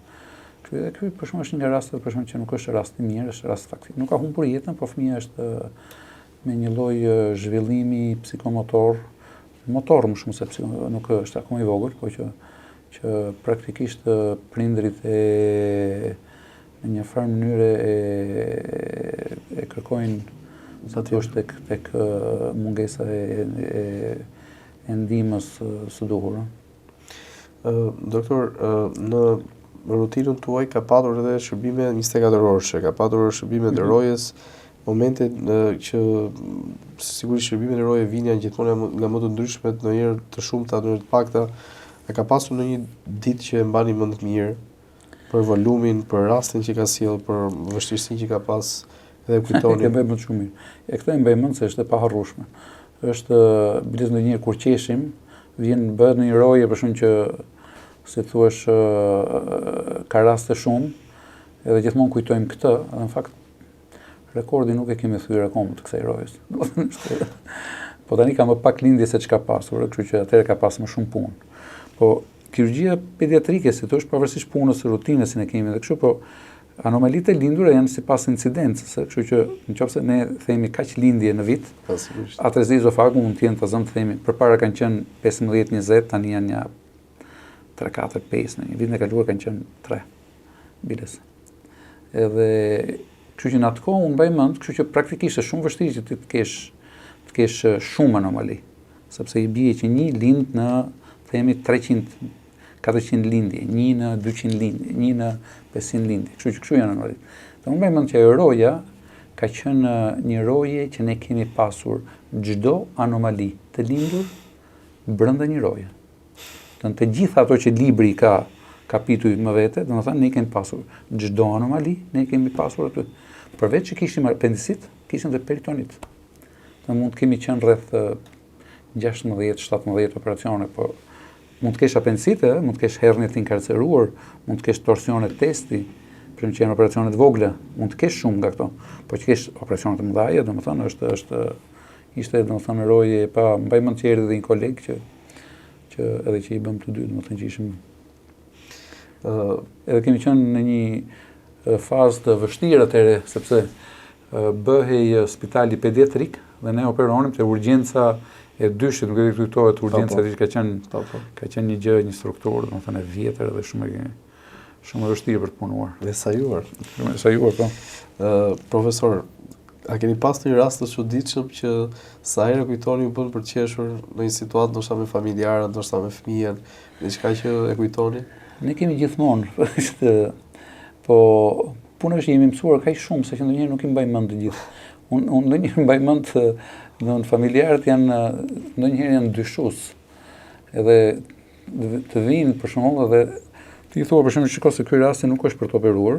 Ky për shkak është një rast për shkak që nuk është rast i mirë, është rast faktik. Nuk ka humbur jetën, po fëmia është me një lloj zhvillimi psikomotor, motor më shumë sepse nuk është akoma i vogël, po që praktikisht prindrit në një farë mënyre e kërkojnë sa të është tek mungesa e ndihmës së duhur. Doktor, në rutinën tuaj ka patur edhe shërbime 24 orëshe, ka patur shërbime të rojës, momente që sigurisht shërbimet e roje vinin gjithmonë nga më të ndryshmet, ndonjëherë të shumta, ndonjëherë të pakta. A ka pasur ndonjë ditë që e mbani mend të mirë për volumin, për rastin që ka sjell, për vështirësinë që ka pas dhe kujtoni? E mbaj mend shumë mirë. E këtë e mbaj mend se është e paharrueshme. Është biles ndonjëherë kur qeshim, bëhet në një roje për shkak që si thuash ka raste shumë, edhe gjithmonë kujtojmë këtë, edhe në fakt rekordi nuk e kemi thyer akoma të kësaj rojes. Po tani ka më pak lindje se çka pasur, kështu që atëherë ka pas më shumë punë. Po kirurgjia pediatrike, si thosh, pavarësisht punës së rutinës që ne kemi dhe kështu, po anomalitë e lindura janë sipas incidencës, kështu që nëse ne themi kaq lindje në vit, atrezi ezofagu mund të jenë të zëmë të themi, përpara kanë qenë 15-20, tani janë një 3-4-5, në një vit e kaluar kanë qenë 3 biles. Edhe Kështu që në atë kohë unë mbaj mend, kështu që praktikisht është shumë vështirë që ti të kesh shumë anomali, sepse i bie që një lind në themi 300-400 lindje, një në 200 lindje, një në 500 lindje. Kështu që kështu janë anomalit. Dhe unë mbaj mend që ajo roja ka qenë një roje që ne kemi pasur çdo anomali të lindur brenda një roje. Të gjitha ato që libri ka kapituj më vete, dhe më thënë, ne kemi pasur çdo anomali, ne kemi pasur aty. Përveç që kishim apendicit, kishim dhe peritonit. Dhe mund të kemi qenë rreth 16-17 operacione, por mund të kesh apendicite, mund të kesh hernie të inkarceruar, mund të kesh torsione testi, për shembull që janë operacionet vogla, mund të kesh shumë nga këto. Po që kesh operacione të mëdha, domethënë ishte domethënë roje pa mbaj mend që erdhi dhe një koleg që edhe që i bëm të dy, domethënë që ishim edhe kemi qenë në një fazë të vështirë atëherë, sepse bëhej spitali pediatrik dhe ne operonim te urgjenca e dyshit, nuk e di kujtohet urgjenca që ka qenë një gjë, një strukturë, domethënë e vjetër dhe shumë e vështirë për të punuar. Dhe sajuar. Po. Profesor, a keni pas një rast të çuditshëm që sa herë kujtoni u bën për të qeshur në një situatë ndoshta me familjarët, ndoshta me fëmijën, diçka që e kujtoni? Ne kemi gjithmonë, po puna është jemi mësuar kaq shumë se që ndonjëherë nuk i mbaj mend të gjithë. Unë ndonjëherë mbaj mend në familjarët ndonjëherë janë dyshues. Edhe të vinë për shembull edhe ti thua për shembull shikoj se ky rasti nuk është për të operuar.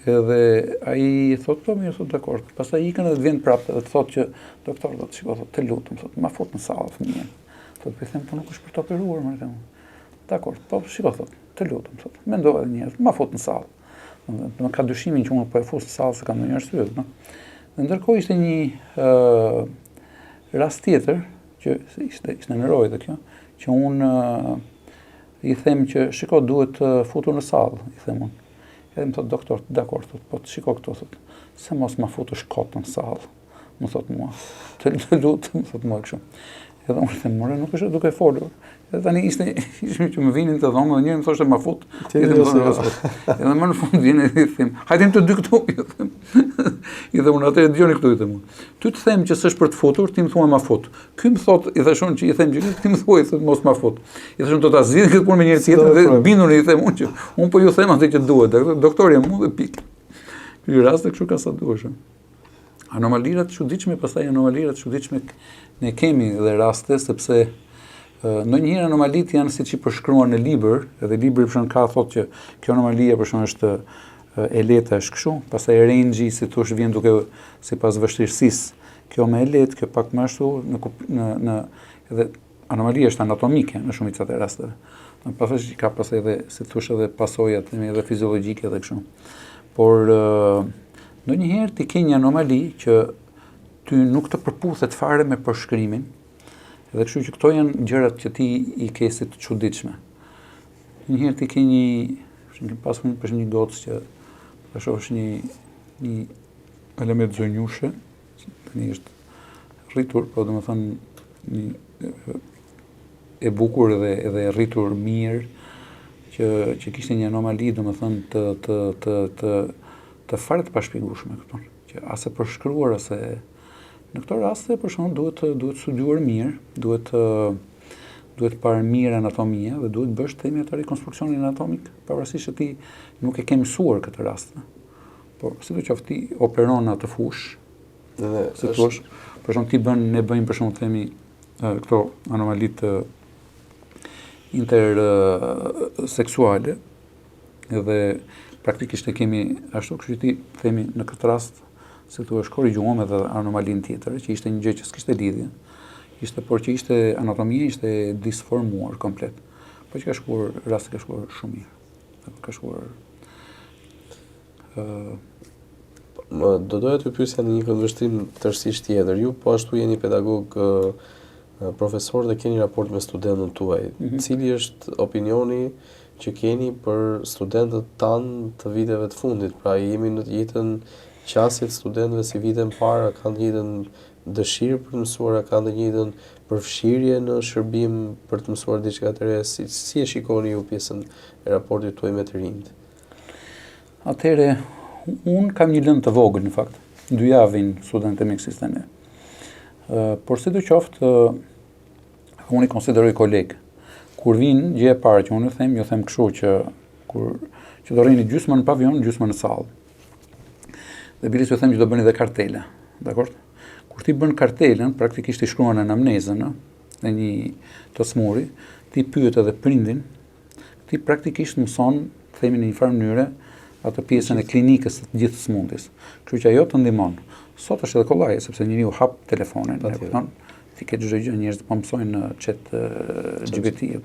Edhe ai thotë po mirë, thotë dakor. Pastaj ikën edhe vjen prapë dhe thotë që doktor do të shikoj, thotë të lutem, thotë ma fut në sallë fëmijën. Thotë po them po nuk është për të operuar, më them. Dakor, po shikoj, thotë, të lutem, thotë. Mendova edhe një herë, ma fut në sallë. Më ka dyshimin që unë po e fus në sallë se kam ndonjë arsye, no? Dhe ndërkohë ishte një rast tjetër që ishte në rojë dhe kjo, që unë i them që shiko duhet futur në sallë, i them unë. Edhe më thotë doktor, dakor, thotë, po të shiko këto, thotë, se mos ma futesh kot në sallë, më thotë mua. Të lutem, më thotë mua kështu. Edhe unë them, more, nuk është duke folur. Edhe tani ishte që më vinin të dhomë dhe njëri më thoshte ma fut. Edhe më në fund vjen edhe i them, hajde të dy këtu, i them. I them unë atëherë dëgjoni këtu, i them unë. Ty të them që s'është për të futur, ti më thua ma fut. Ky më thot, i thashun që i them që ti më thuaj se mos ma fut. I thashun do ta zgjidh këtë punë me njëri tjetër dhe bindur i them unë që unë po ju them atë që duhet. Doktori mu dhe pikë. Ky rast kështu ka sa duhesh. Anomalirat çuditshme, pastaj anomalirat çuditshme ne kemi dhe raste sepse ndonjëherë anomalit janë siç i përshkruar në libër, edhe libri për shembull ka thotë që kjo anomalia për shembull është e lehtë është kështu, pastaj range-i si thosh vjen duke sipas vështirësisë. Kjo më e lehtë, kjo pak më ashtu në edhe anomalia është anatomike në shumicat e rasteve. Pastaj ka pastaj edhe si thosh edhe pasojat edhe fiziologjike edhe kështu. Por ndonjëherë ti ke një anomali që ty nuk të përputhet fare me përshkrimin, edhe kështu që këto janë gjërat që ti i ke si të çuditshme. Njëherë ti ke pasur një gocë që ta shohësh një element zonjushe, tani është rritur, po domethënë e bukur edhe rritur mirë, që kishte një anomali domethënë të fare të pashpjegueshme këtu, që as e përshkruar as e në këto raste për shembull duhet studiuar mirë, duhet parë mirë anatomia dhe duhet bësh themi atë rekonstruksionin anatomik, pavarësisht se ti nuk e ke mësuar këtë rast. Por sidoqoftë ti operon atë fushë, si thua, për shembull ne bëjmë për shembull themi këto anomalitë interseksuale, edhe praktikisht e kemi ashtu, kështu që ti themi në këtë rast se tu është korrigjuam edhe anomalin tjetër, që ishte një gjë që s'kishte lidhje, por që ishte anatomia ishte disformuar komplet. Po që rasti ka shkuar shumë mirë. Ka shkuar do doja të pyesja në një këndvështrim tërësisht tjetër. Ju po ashtu jeni pedagog profesor dhe keni raport me studentët tuaj. Cili është opinioni që keni për studentët tanë të viteve të fundit? Pra jemi në të njëjtën qasjet studentëve si vitën para, kanë të njëjtën dëshirë për të mësuar, kanë të njëjtën përfshirje në shërbim për të mësuar diçka të re, si e shikoni ju pjesën e raportit tuaj me të rinjt? Atëherë, Unë kam një lëndë të vogël, në fakt. 2 javë vinë studentë mjekësisë tani. Por sidoqoftë, unë I konsideroj kolegë. Kur vinë, gjë e parë që unë ju them kështu që do rrini gjysmë në pavion, gjysmë në sallë. Dhe biles ju them që do bëni dhe kartela, dakord? Kur ti bën kartelën, praktikisht I shkruan anamnezën, dhe një të smuri, ti pyet edhe prindin, ti praktikisht mëson, themi në një farë mënyre, atë pjesën e klinikës të gjithë smundjes. Kështu që ajo të ndihmon. Sot është edhe kollaje, sepse njeriu hap telefonin, e kupton? Ti ke çdo gjë, njerëzit po mësojnë në chat GPT,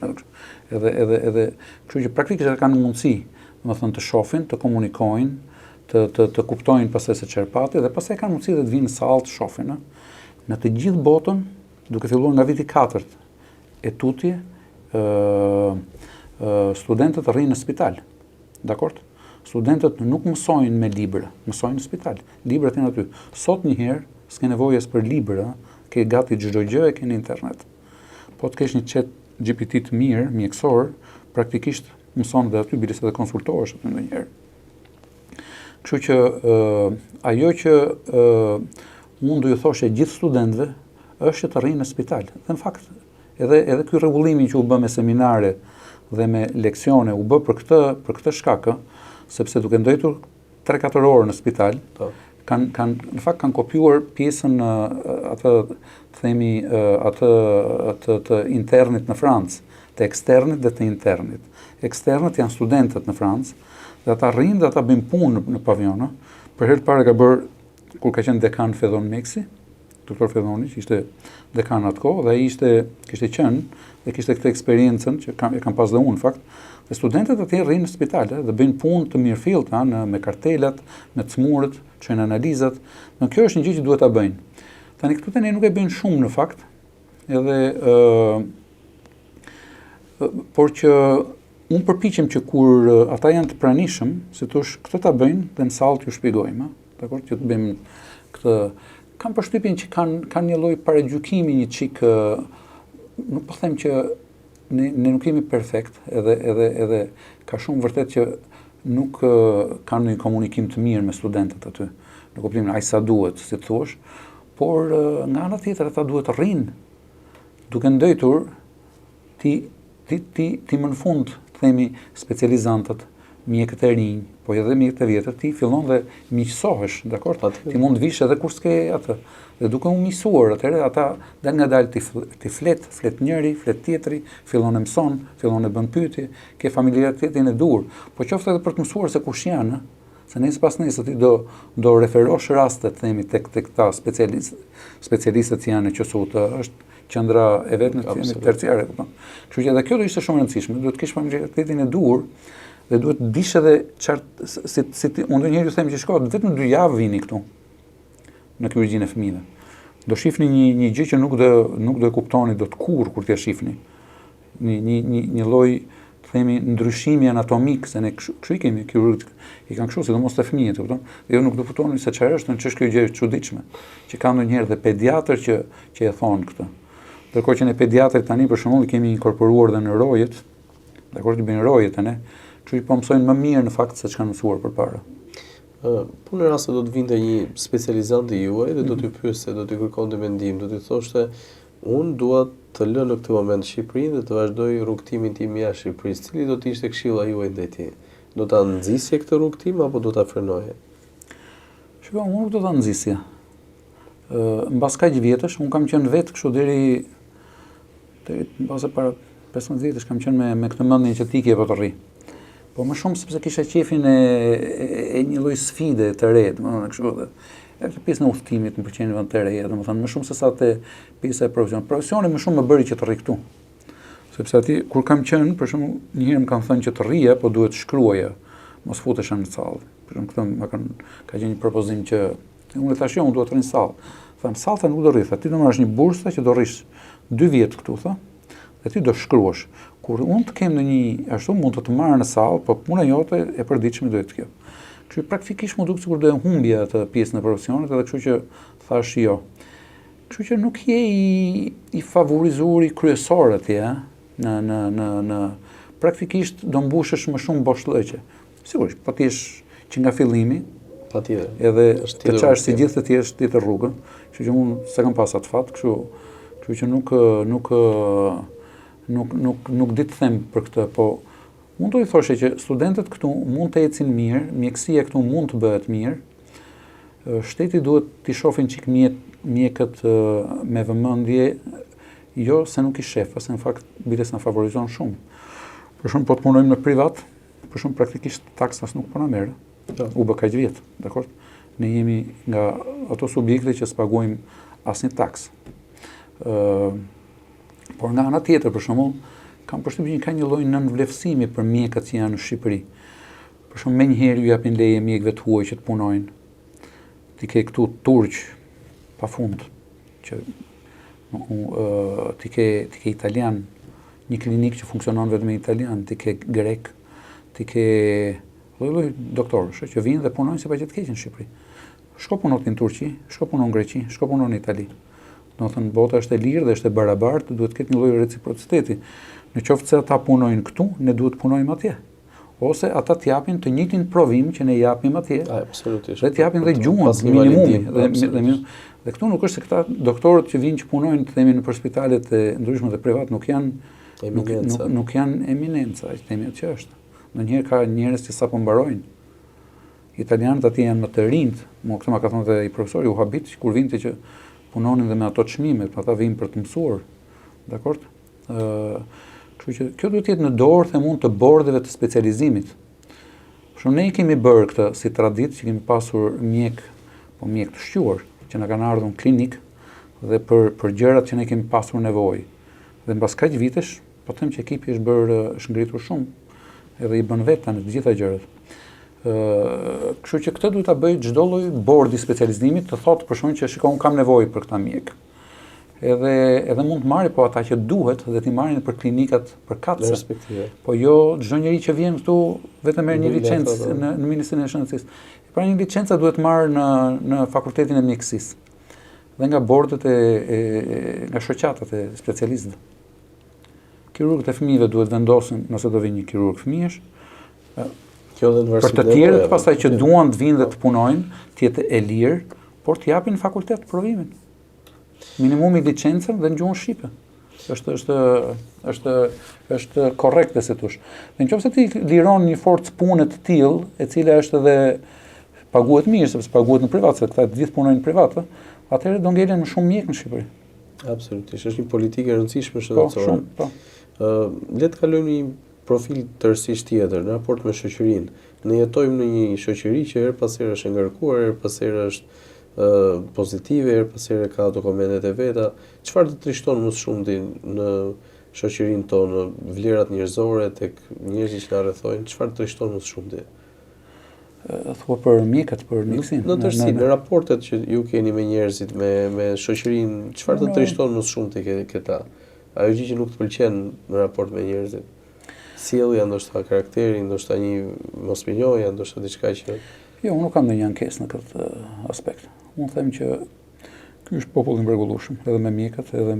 edhe kështu që praktikisht kanë mundësi, domethënë të shohin, të komunikojnë, të kuptojnë pastaj se çfarë pati dhe pastaj kanë mundësi të vinë në sallë të shohin. Në të gjithë botën, duke filluar nga viti 4 e tutje, studentët rrinë në spital. Dakord? Studentët nuk mësojnë me libra, mësojnë në spital. Librat janë aty. Sot një herë s'ke nevojë për libra, ke gati çdo gjë e ke në internet. Po të kesh një chat GPT të mirë, mjekësor, praktikisht mëson dhe aty biles edhe konsultohesh aty ndonjëherë. Kështu që ajo që unë do ju thoshe gjithë studentëve është që të rrinë në spital. Dhe në fakt, edhe ky rregullimi që u bë me seminare dhe me leksione u bë për këtë shkak, sepse duke ndëjtur 3-4 orë në spital, në fakt kanë kopjuar pjesën të internit në Francë, të eksternit dhe të internit. Eksternit janë studentët në Francë, dhe ata rrinë dhe ata bëjnë punë në pavion. Për herë të parë ka bërë, kur ka qenë dekan Fedon Meksi, doktor Fedoni, që ishte dekan atë kohë, dhe kishte qenë dhe kishte këtë eksperiencën që e kam pas dhe unë, fakt, dhe studentët atje rrinë në spital dhe bëjnë punë të mirëfillta me kartelat, me të smurët, çojnë analizat. Në kjo është një gjë që duhet ta bëjnë. Tani këtu tani nuk e bëjnë shumë në fakt, por që unë përpiqem që kur ata janë të pranishëm, si thosh, këtë ta bëjnë dhe në sallë t'ju shpjegojmë, dakor, që të bëjmë këtë. Kam përshtypjen që kanë një lloj paragjykimi një çik, nuk po them që ne nuk jemi perfekt, edhe ka shumë vërtet që nuk kanë një komunikim të mirë me studentët aty. Në kuptimin ai sa duhet, si thua, por nga ana tjetër ata duhet të rrinë duke ndëjtur ti më në fund, themi specializantët, mjekët e rinj, po edhe mjekët e vjetër, ti fillon dhe miqësohesh, dakor? Ti mund të vish edhe kur s'ke atë. Dhe duke u miqësuar, atëherë ata dal ngadalë ti flet njëri, flet tjetri, fillon e mëson, fillon e bën pyetje, ke familjaritetin e dur. Po qoftë edhe për të mësuar se kush janë, se nesër pas nesër ti do referosh rastet, themi tek këta specialistët që janë në QSUT, është qendra e vetme terciare, kupton. Kështu që edhe kjo do ishte shumë e rëndësishme, duhet të kesh familjaritetin e dur dhe duhet të dish edhe çfarë unë ndonjëherë ju them që shko vetëm 2 javë vini këtu në kirurgjinë e fëmijëve. Do shihni një gjë që nuk do e kuptoni dot kur t'ia shihni. Një lloj, themi, ndryshimi anatomik, se ne kështu I kemi kirurgët, I kanë kështu, sidomos te fëmijët, kupton? Dhe ju nuk do kuptoni se çfarë është, ç'është kjo gjë e çuditshme, që ka ndonjëherë dhe pediatër që e thonë këtë. Ndërkohë që ne pediatrit tani për shembull I kemi inkorporuar dhe në rojet, dakor, I bëjnë rojet ne, kështu që po mësojnë më mirë në fakt se ç'kanë mësuar përpara. Po në rast se do të vinte një specializant I juaj dhe do t'ju pyeste, do t'ju kërkonte mendim, do t'ju thoshte unë dua të lë në këtë moment Shqipërinë dhe të vazhdoj rrugtimin tim jashtë Shqipërisë, cili do të ishte këshilla juaj ndaj tij? Do ta nxisje këtë rrugtim apo do ta frenoje? Shikoj, unë nuk do ta nxisje. Mbas kaq vjetësh, unë kam qenë vetë kështu deri mbas para 15 vjetësh kam qenë me këtë mendjen që ti ke po të rri. Po më shumë sepse kisha qefin e një lloj sfide të re, domethënë kështu dhe këtë pjesën e udhëtimit më pëlqen vend të reja, domethënë më shumë se sa te pjesa e profesionit. Profesioni më shumë më bëri që të rri këtu. Sepse aty kur kam qenë, për shembull, një herë më kanë thënë që të rrija, po duhet shkruaja, mos futesha në sallë. Për shembull, këtë ka qenë një propozim që unë tash unë duhet të rri në sallë. Tham sallta nuk do rri, ti do marrësh një bursë që do rrish 2 vjet këtu, tha. Dhe ti do shkruash. Kur unë të kem në një ashtu mund të marrë në sallë, po puna jote e përditshme do të kjo. Kështu praktikisht më duk sikur do e humbja atë pjesën e profesionit, edhe kështu që thash jo. Kështu që nuk je I favorizuar kryesor atje, në praktikisht do mbushesh më shumë boshllëqe. Sigurisht, po ti që nga fillimi, Patjetër. Edhe Është të tjetër qash si rrugë. gjithë të tjerë është tjetër rrugë, kështu që unë se kam pas atë fat, kështu që nuk di të them për këtë, po mund të i thoshe që studentët këtu mund të ecin mirë, mjekësia këtu mund të bëhet mirë, shteti duhet t'i shohin çik mjekët me vëmendje, jo se nuk i shef, se në fakt biles na favorizon shumë. Për shumë po të punojmë në privat, për shumë praktikisht taksas nuk po na merr. U bë kaq vjet, dakor? Ne jemi nga ato subjekte që s'paguajmë asnjë taks. Por nga ana tjetër, për shembull, kam përshtypjen që ka një lloj nënvlerësimi për mjekët që janë në Shqipëri. Për shembull, menjëherë ju japin leje mjekëve të huaj që të punojnë. Ti ke këtu turq pafund që ti ke italian, një klinik që funksionon vetëm me italian, ti ke grek, ti ke lloj doktorësh që vinë dhe punojnë si pa që të keqin në Shqipëri. Shko punon në Turqi, shko punon në Greqi, shko punon në Itali. Do të thënë bota është e lirë dhe është e barabartë, duhet të ketë një lloj reciprociteti. Në qoftë se ata punojnë këtu, ne duhet të punojmë atje. Ose ata t'japin të njëjtin provim që ne japim atje. Absolutisht. Dhe t'japin dhe gjuhën minimumi. Dhe këtu nuk është se këta doktorët që vinë që punojnë, të themi nëpër spitalet e ndryshme dhe privat, nuk janë eminenca, themi atë që është. Ndonjëherë ka njerëz që sapo mbarojnë. Italianët atje janë më të rinjt, këtë ma ka thonë dhe i profesori u habit që kur vinte që punonin dhe me ato çmimet, ata vinë për të mësuar. Dakor? Kështu që kjo duhet të jetë në dorë dhe mund të bordeve të specializimit. Për shembull, ne i kemi bërë këtë si traditë që kemi pasur mjek të shquar, që na kanë ardhur në klinik dhe për gjërat që ne kemi pasur nevojë. Dhe mbas kaq vitesh, po them që ekipi është ngritur shumë, edhe i bën vetë tani të gjitha gjërat. Kështu që këtë duhet ta bëj çdo lloj bordi specializimit, të thotë për shkak që shikoj unë kam nevojë për këtë mjek. Edhe mund të marri po ata që duhet dhe t'i marrin për klinikat përkatëse. Respektive. Po jo çdo njeri që vjen këtu vetëm merr një licencë në Ministrinë e Shëndetësisë. Pra një licenca duhet marrë në Fakultetin e Mjekësisë. Dhe nga bordet nga shoqatat e specialistëve. Kirurgët e fëmijëve duhet vendosin nëse do vinë një kirurg fëmijësh. Për të tjerët pastaj që duan të vinë dhe të punojnë, të jetë e lirë, por të japin fakultet provimin. Minimumi licencën dhe në gjuhën shqipe. Është korrekte se tush. Dhe nëse ti liron një forcë pune të tillë, e cila është edhe paguhet mirë, sepse paguhet në privat, se këta të gjithë punojnë në privat, atëherë do ngelen më shumë mjek në Shqipëri. Absolutisht, është një politikë e rëndësishme shëndetësore. Po, shumë, po. Le të kalojmë një profil tërësisht tjetër në raport me shoqërinë. Ne jetojmë në një shoqëri që her pas here është e ngarkuar, her pas here është pozitive, her pas here ka dokumentet e veta. Çfarë të trishton më shumë në shoqërinë tonë, vlerat njerëzore tek njerëzit që na rrethojnë, çfarë të trishton më shumë ti? Thua për mjekët, për mjekësinë. Në tërësi, në raportet që ju keni me njerëzit, me shoqërinë, çfarë të trishton më shumë ti këta? Ajo gjë që nuk të pëlqen në raport me njerëzit. Sjellja, ndoshta karakteri, ndoshta një mosminjoja, ndoshta diçka që... Jo, unë nuk kam ndonjë ankesë në këtë aspekt. Unë them që ky është popull i mrekullueshëm, edhe me mjekët, edhe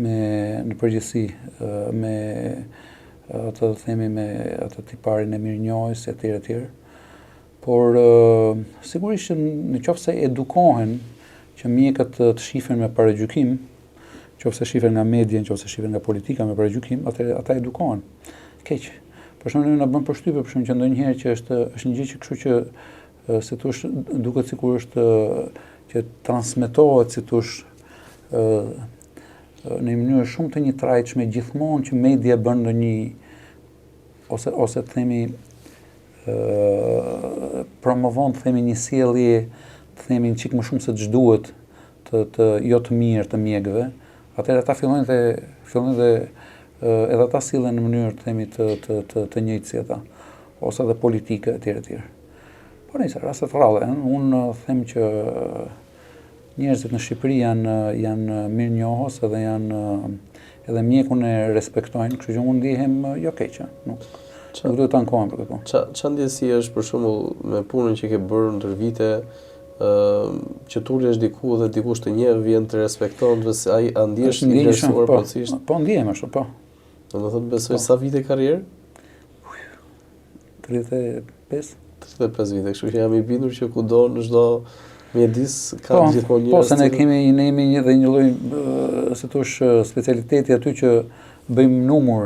në përgjithësi, me atë themi me atë tiparin e mirënjohjes etj. Por sigurisht që nëse edukohen që mjekët të shifen me paragjykim, nëse shifen nga media, nëse shifen nga politika me paragjykim, ata edukohen. Keq. Për shembull, na bën përshtypje për shembull që ndonjëherë që është një gjë që kështu që si thosh duket sikur është që transmetohet si thosh në një mënyrë shumë të njëtrajtshme gjithmonë që media bën ndonjë ose të themi promovon të themi një sjellje të themi çik më shumë se ç'duhet të jo të mirë të mjekëve, atëherë ata fillojnë dhe edhe ata sillen në mënyrë të themi të njëjtë si ata, ose edhe politike etj. Por nëse rastet rrallë, unë them që njerëzit në Shqipëri janë mirënjohës edhe mjekun e respektojnë, kështu që unë ndihem jo keq, nuk duhet të ankohem për këtë. Çfarë ndjesi është për shembull me punën që ke bërë ndër vite, që tulesh diku dhe dikush të njeh vjen të respekton, se ai a ndjesh i vlerësuar plotësisht? Po ndihem ashtu, po. Domethënë besoj sa vite karrierë? 35. 35 vite, kështu që jam i bindur që kudo në çdo mjedis ka gjithmonë njerëz. Po, se ne jemi edhe një lloj si thosh specialiteti aty që bëjmë numër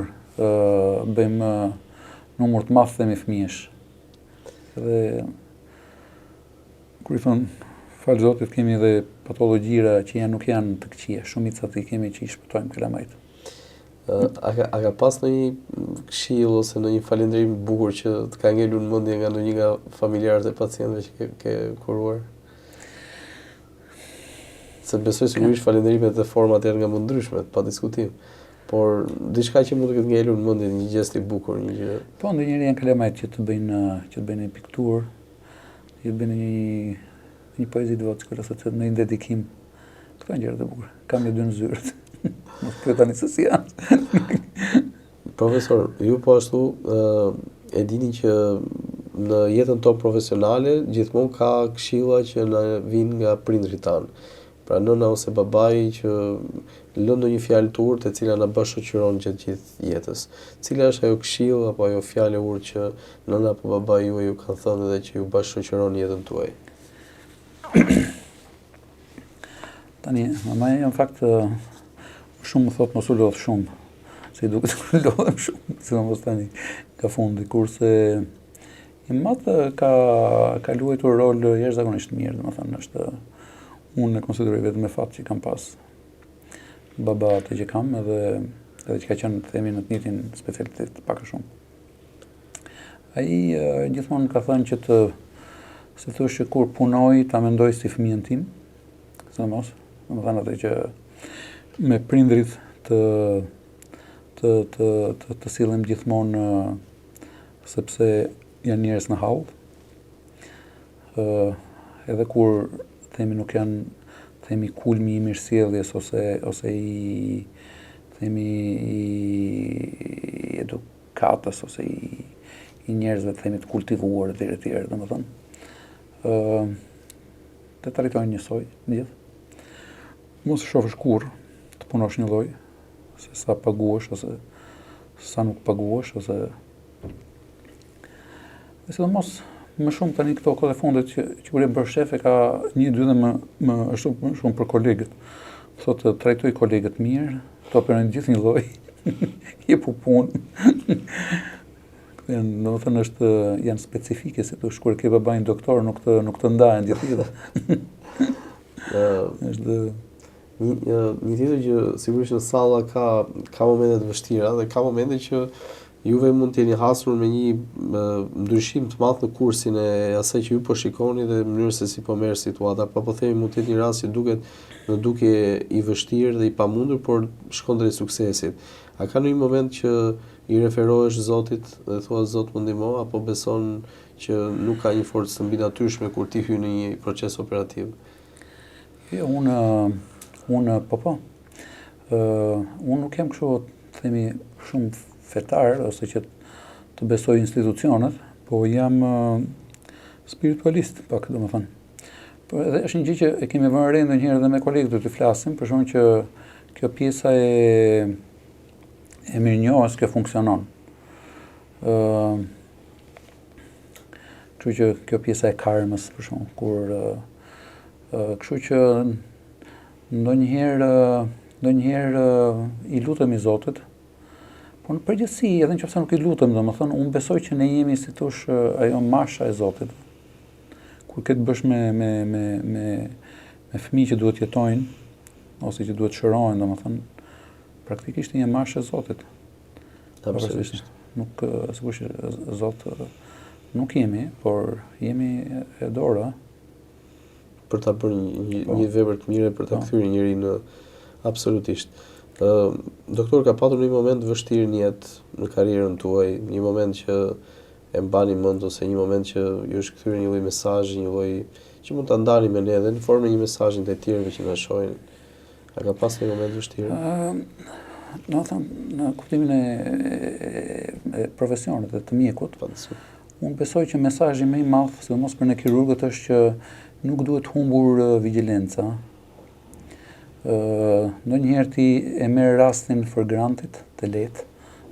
numër të madh me fëmijësh. Dhe kur I thon fal Zotit kemi edhe patologjira që nuk janë të këqija, shumicat I kemi që I shpëtojmë kalamajt. A ka pas ndonjë këshill ose ndonjë falënderim të bukur që të ka ngelur në mendje nga ndonjë nga familjarët e pacientëve që ke kuruar? Se besoj sigurisht falënderimet e format janë nga më ndryshme, pa diskutim. Por diçka që mund të ketë ngelur në mendje, një gest I bukur, një gjë. Po, ndonjëherë janë kalamajt që të bëjnë një pikturë, që të bëjnë një poezi të votë, ose të në një dedikim. Këto janë gjëra të bukura. Kam një dy në zyrët. Mos pyet tani se si janë. Profesor, ju po ashtu e dini që në jetën tonë profesionale gjithmonë ka këshilla që na vijnë nga prindrit tanë. Pra nëna ose babai që lën ndonjë fjalë të urtë e cila na shoqëron gjatë gjithë jetës. Cila është ajo këshill apo ajo fjalë e urtë që nëna apo babai juaj ju kanë thënë dhe që ju shoqëron jetën tuaj? Tani, mamaja në fakt shumë më thotë mos u lodh shumë, se I duket se lodhem shumë, sidomos tani ka fundi, kurse I madh ka luajtur rol jashtëzakonisht mirë, domethënë është unë e konsideroj vetëm me fat që kam pas baba atë që kam edhe që ka qenë themi në të njëjtin specialitet pak a shumë. Ai gjithmonë ka thënë që se thosh që kur punoj ta mendoj si fëmijën tim, sidomos, domethënë atë që me prindrit të sillim gjithmonë sepse janë njerëz në hall. Edhe kur themi nuk janë themi kulmi I mirësjelljes ose I edukatës ose I njerëzve themi të kultivuar etj, domethënë. Të trajtojnë njësoj gjithë. Mos shohësh kurrë të punosh një lloj, se sa paguhesh ose sa nuk paguhesh ose sidomos më shumë tani këto kohë e fundit që kur e bërë shef e ka 1-2 dhe më është shumë për kolegët. Thotë trajtoj kolegët mirë, to përën gjithë një lloj, jepu punë. Domethënë janë specifike se thosh kur ke babain doktor nuk të ndahen gjithë. Është një tjetër që sigurisht në salla ka momente të vështira dhe ka momente që juve mund të jeni hasur me një ndryshim të madh në kursin e asaj që ju po shikoni dhe mënyrën se si po merr situata, po themi mund të jetë një rast që duket në duke I vështirë dhe I pamundur, por shkon drejt suksesit. A ka ndonjë moment që I referohesh Zotit dhe thua Zot më ndihmo apo beson që nuk ka një forcë të mbinatyrshme kur ti hyn në një proces operativ? Jo, unë po. Unë nuk jam kështu themi shumë fetar ose që të besoj institucionet, po jam spiritualist pak, domethënë. Po edhe është një gjë që e kemi vënë re ndonjëherë edhe me kolegët të flasim, për shkak që kjo pjesa e mirënjohjes që funksionon. Kështu që kjo pjesa e karmës për shkak kur kështu që ndonjëherë I lutemi Zotit. Po në përgjithësi, edhe nëse nuk I lutem, domethënë, unë besoj që ne jemi si thosh ajo masha e Zotit. Kur ke të bësh me fëmijë që duhet jetojnë ose që duhet shërohen, domethënë, praktikisht një mashë e Zotit. Absolutisht. Nuk sigurisht Zot nuk jemi, por jemi e dora për ta bërë një vepër të mirë për ta kthyer njërin në absolutisht. Doktor, ka patur një moment vështirë në jetë, në karrierën tuaj, një moment që e mbani mend ose një moment që ju është kthyer një lloj mesazhi, një lloj që mund ta ndani me ne edhe në formë një mesazhi të tjerëve që na shohin. A ka pas një moment vështirë? Domethënë në kuptimin e profesionit të mjekut, unë besoj që mesazhi më I madh, sidomos për ne kirurgët, është që nuk duhet humbur vigjilenca. Ndonjëherë ti e merr rastin for granted, të lehtë,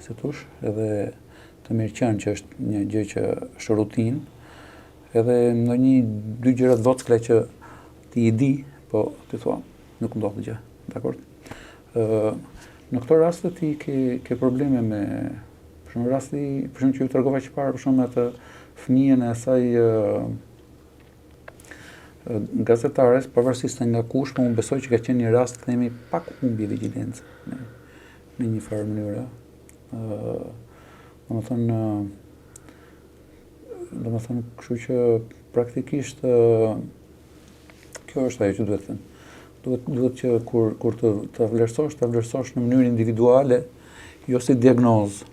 si thosh, edhe të mirëqenë që është një gjë që është rutinë, edhe ndonjë 2 gjëra të vockla që ti I di, po ti thua, nuk ndodh gjë, dakord? Në këto raste ti ke probleme me, për shembull rasti, për shembull që ju tregova që parë, për shembull atë fëmijën e asaj gazetares, pavarësisht se nga kush, po unë besoj që ka qenë një rast, themi, pak humbi vigjilence në një farë mënyrë. Domethënë, kështu që praktikisht kjo është ajo që duhet të them. Duhet që kur të vlerësosh në mënyrë individuale, jo si diagnozë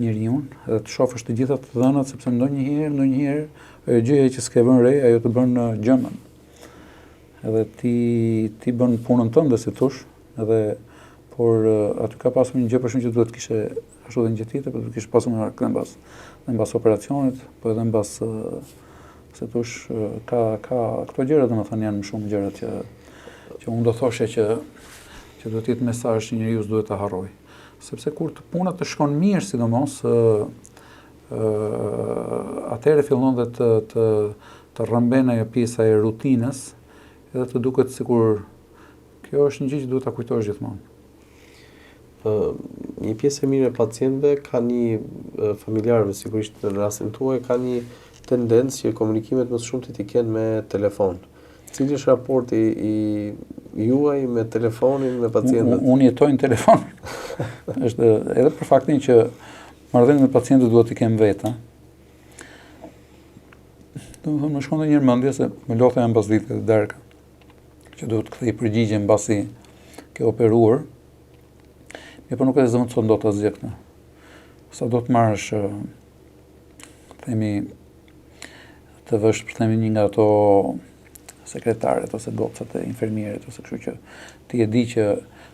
njeriu, edhe të shohësh të gjitha të dhënat, sepse ndonjëherë ajo gjëja që s'ke vënë re, ajo të bën gjëmën. Edhe ti bën punën tënde, si thosh, por aty ka pasur një gjë për shkak që duhet kishe ashtu edhe një gjë tjetër, por duhet kishe pasur edhe mbas operacionit, po edhe mbas se thosh ka këto gjëra domethënë janë më shumë gjëra që unë do thoshe që duhet të jetë mesazh që njeriu duhet ta harrojë. Sepse kur puna të shkon mirë, sidomos, atëherë fillon dhe të rrëmben ajo pjesa e rutinës, edhe të duket sikur kjo është një gjë që duhet ta kujtosh gjithmonë. Një pjesë e mirë e pacientëve ka një familjarëve, sigurisht në rastin tuaj, ka një tendencë që komunikimet më shumë të kenë me telefon. Cili është raporti I juaj me telefonin, me pacientët? Unë jetoj në telefon. Është edhe për faktin që marrëdhëniet me pacientët duhet t'i kem vetë. Domethënë më shkon ndonjëherë mendja se më lodha janë pas ditëve të darka, që duhet të kthej përgjigje mbasi ke operuar. Po nuk e zëvendëson dot asgjë këtë. Sa do të marrësh, themi, të vësh, për themi, një nga ato sekretaret ose gocat e infermierët, ose kështu që ti e di që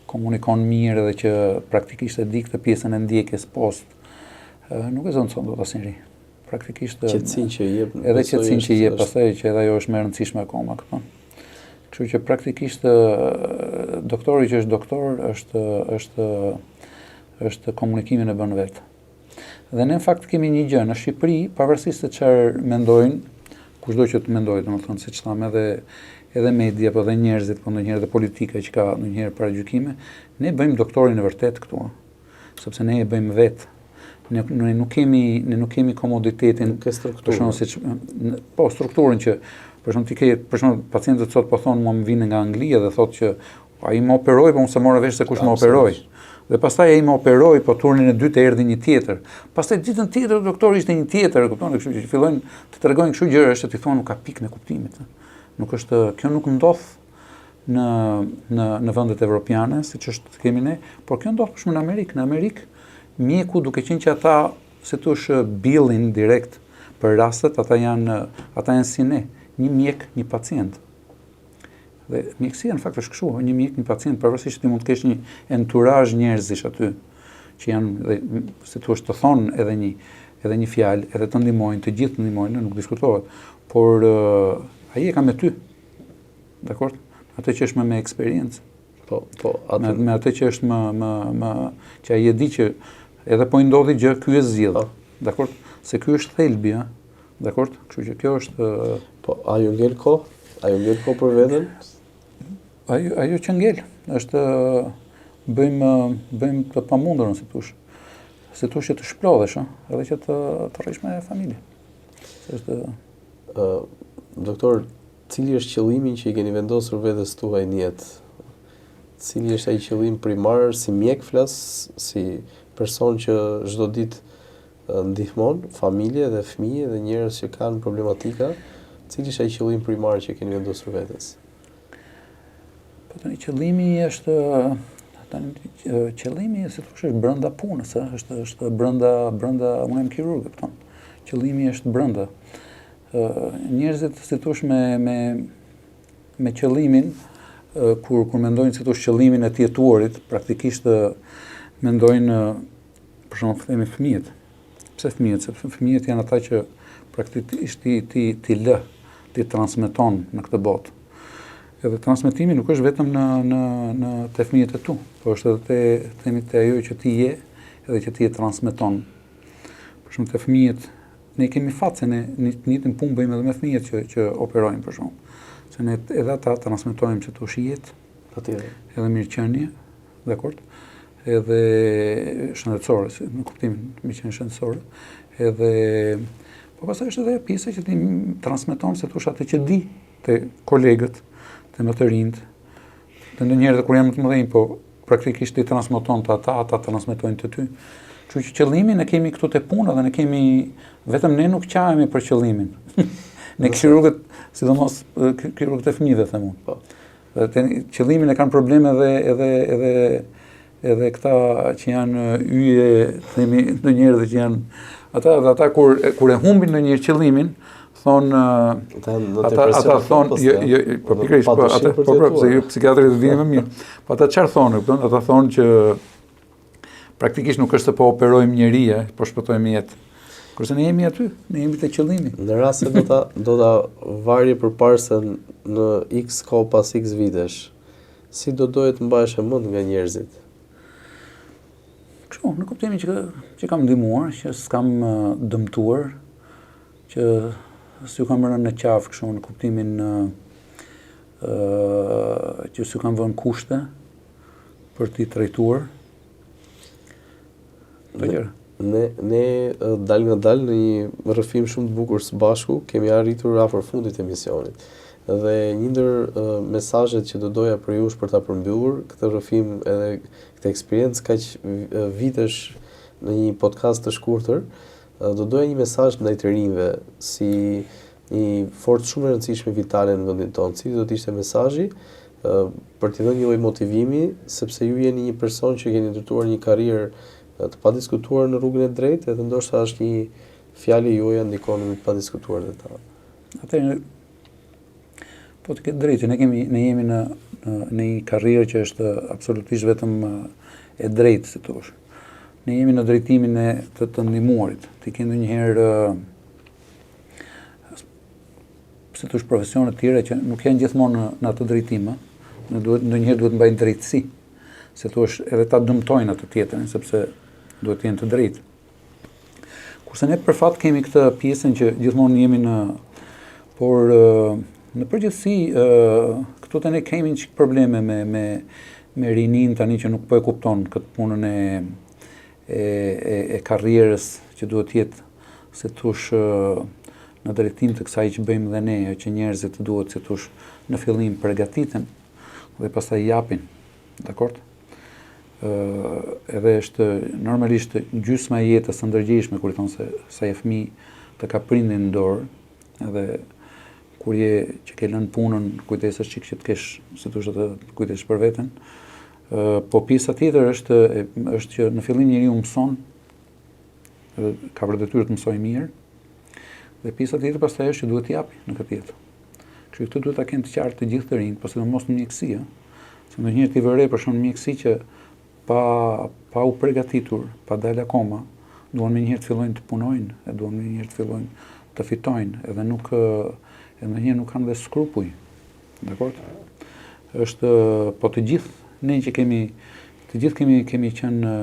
komunikon mirë dhe që praktikisht e di këtë pjesën e ndjekjes post, nuk e zëvendëson dot asnjëri. Praktikisht qetësinë që jep, edhe qetësinë që jep, pastaj që edhe ajo është më e rëndësishme akoma këtu. Kështu që praktikisht doktori që është doktor është komunikimin e bën vetë. Dhe ne në fakt kemi një gjë në Shqipëri, pavarësisht se çfarë mendojnë, kushdo që të mendojë, domethënë siç thamë edhe media, po edhe njerëzit, po ndonjëherë edhe politika që ka ndonjëherë paragjykime, ne bëjmë doktorin e vërtet këtu, sepse ne e bëjmë vetë. Ne nuk kemi komoditetin, për shembull, po strukturën që për shembull pacientët sot po thonë mua më vinë nga Anglia dhe thotë që ai më operoi, po unë s'e morë vesh se kush më operoi. Dhe pastaj ai më operoi, po turnin e dytë erdhi një tjetër. Pastaj ditën tjetër doktori ishte një tjetër, kupton, kështu që fillojnë të tregojnë kështu gjëra që ti thonë nuk ka pikë në kuptimit. Nuk është, kjo nuk ndodh në vendet evropiane, siç është kemi ne, por kjo ndodh shumë në Amerikë. Në Amerikë mjeku duke qenë që ata se thosh billin direkt për rastet, ata janë si ne, një mjek, një pacient. Dhe mjekësia në fakt është kështu, një mjek, një pacient, pavarësisht ti mund të kesh një enturazh njerëzish aty, që janë, si thua, të thonë edhe një fjalë, edhe të ndihmojnë, të gjithë të ndihmojnë, nuk diskutohet, por ai e ka me ty. Dakor? Atë që është me eksperiencë. Me atë që është më që ai e di që edhe po I ndodhi gjë, ky e zgjidh. Dakor? Se ky është thelbi, ëh. Dakor? Kështu që kjo është a ju ngel kohë? A ju ngel kohë për veten? Ajo që ngel është bëjmë të pamundurën, si thosh. Si thosh që të shplodhesh, edhe që të rrish me familje. Doktor, cili është qëllimi që I keni vendosur vetes tuaj në jetë? Cili është ai qëllim primar, si mjek flas, si person që çdo ditë ndihmon familje dhe fëmijë dhe njerëz që kanë problematika? Cili është ai qëllim primar që keni vendosur vetes? Po tani qëllimi është si thosh është brenda punës, është brenda unë jam kirurg, kupton. Qëllimi është brenda. Njerëzit si thosh me qëllimin kur mendojnë si thosh qëllimin e të jetuarit, praktikisht mendojnë për shembull themi fëmijët. Pse fëmijët? Sepse fëmijët janë ata që praktikisht ti transmeton në këtë botë. Edhe transmetimi nuk është vetëm në te fëmijët e tu, por është edhe te ajo që ti je, edhe që ti e transmeton. Për shembull te fëmijët ne kemi fat se ne njëjtën punë bëjmë edhe me fëmijët që operojnë për shkak. Se ne edhe ata transmetojmë që të shijet, Patjetër. edhe mirëqenie, dakord? Edhe shëndetësore, në kuptimin mirëqenie shëndetësore, edhe po pastaj është edhe pjesa që ti transmeton se thosh atë që di te kolegët, te më të rinjt, dhe ndonjëherë kur janë më të mëdhenj, po praktikisht ti transmeton të ata transmetojnë të ty. Kështu që qëllimin e kemi këtu te puna dhe ne kemi, vetëm ne nuk qahemi për qëllimin. Ne kirurgët, sidomos kirurgët e fëmijëve them unë. Po. Qëllimin e kanë probleme edhe këta që janë yje, themi ndonjëherë dhe që janë ata kur e humbin ndonjëherë qëllimin, thonë ata thonë po pikërisht po ata se ju psikiatrët vinë më mirë. Po ata çfarë thonë, kupton? Ata thonë që praktikisht nuk është se po operojmë njerëj, po shpëtojmë jetë. Kurse ne jemi aty, ne jemi te qëllimi. Në rast se do ta varje përpara se në X kohë pas X vitesh, si do doje të mbahesh mend nga njerëzit? Kështu, në kuptimin që kam ndihmuar, që s'kam dëmtuar, që s'ju kam rënë në qafë kështu në kuptimin që s'ju kam vënë kushte për t'i trajtuar. Ne dal nga dal në një rrëfim shumë të bukur së bashku, kemi arritur afër fundit të emisionit. Dhe një ndër mesazhet që do doja për jush për ta përmbyllur këtë rrëfim edhe këtë eksperiencë kaq vitesh në një podcast të shkurtër, do doja një mesazh ndaj të rinjve si një forcë shumë e rëndësishme vitale në vendin tonë. Cili do të ishte mesazhi për t'i dhënë një lloj motivimi, sepse ju jeni një person që keni ndërtuar një karrierë të padiskutuar në rrugën e drejtë, edhe ndoshta është një fjalë juaja ndikon në të padiskutuar dhe ta. Atëherë, po të ketë drejtë, ne jemi në një karrierë që është absolutisht vetëm e drejtë, si thosh. Ne jemi në drejtimin e të ndihmuarit. Ti ke ndonjëherë si thosh profesione të tjera që nuk janë gjithmonë në atë drejtim, ndonjëherë duhet mbajnë drejtësi. Se thosh edhe ta dëmtojnë atë tjetrin, sepse duhet të jenë të drejtë. Kurse ne për fat kemi këtë pjesën që gjithmonë jemi por në përgjithësi këtu tani kemi një probleme me rinin tani që nuk po e kupton këtë punën e karrierës që duhet të jetë, se thosh në drejtim të kësaj që bëjmë dhe ne, që njerëzit duhet se thosh në fillim përgatiten dhe pastaj japin, dakord? Edhe është normalisht gjysma e jetës së ndërgjegjshme kur i thon se sa e fëmijë të ka prindin në dorë, edhe kur je që ke lënë punën, kujdesesh çik që të kesh, si thosh atë, kujdesesh për veten. Po pjesa tjetër është që në fillim njeriu mëson, ka për detyrë të mësojë mirë, dhe pjesa tjetër pastaj është që duhet të japi në këtë jetë. Kështu këtë duhet ta kenë të qartë të gjithë të rinjt, por sidomos në mjekësi, se ndonjëherë ti vëre për shkak në mjekësi që pa u përgatitur, pa dalë akoma, duan më njëherë të fillojnë të punojnë, e duan më njëherë të fillojnë të fitojnë, edhe ndonjëherë nuk kanë dhe skrupuj. Dakord? Është po të gjithë ne që kemi qenë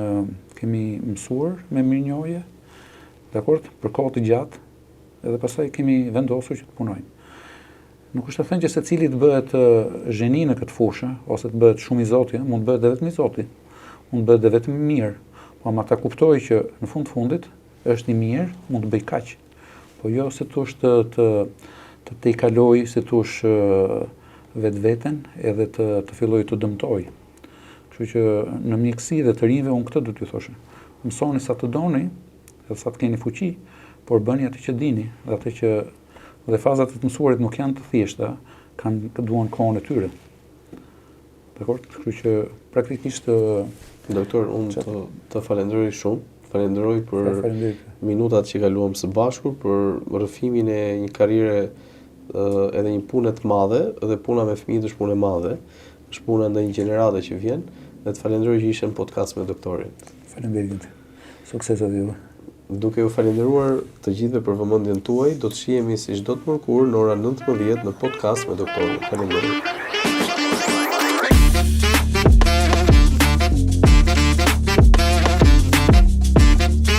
kemi mësuar me mirënjohje, dakord? Për kohë të gjatë, edhe pastaj kemi vendosur që të punojnë. Nuk është të thënë që secili të bëhet zheni në këtë fushë, ose të bëhet shumë i Zotit, mund të bëhet edhe vetëm i Zotit. Mund të bëhet edhe vetëm mirë, po ama ta kuptoj që në fundit është i mirë, mund të bëj kaq. Po jo se thosh të i kaloj, se thosh vetveten, edhe të filloj të dëmtoj. Kështu që në mjekësi dhe të rinjve unë këtë do t'ju thoshe. Mësoni sa të doni, edhe sa të keni fuqi, por bëni atë që dini, dhe fazat e të mësuarit nuk janë të thjeshta, duan kohën e tyre. Dakor? Kështu që praktikisht doktor, unë të falenderoj shumë. Falenderoj për minutat që kaluam së bashku, për rrëfimin e një karriere edhe një punë të madhe, dhe puna me fëmijët është punë e madhe, është puna ndaj një gjenerate që vjen, dhe të falenderoj që ishe në podcast me doktorin. Faleminderit. Sukseset juve. Duke ju falenderuar të gjithëve për vëmendjen tuaj, do të shihemi si çdo të mërkurë në ora 19 në podcast me doktorin. Faleminderit.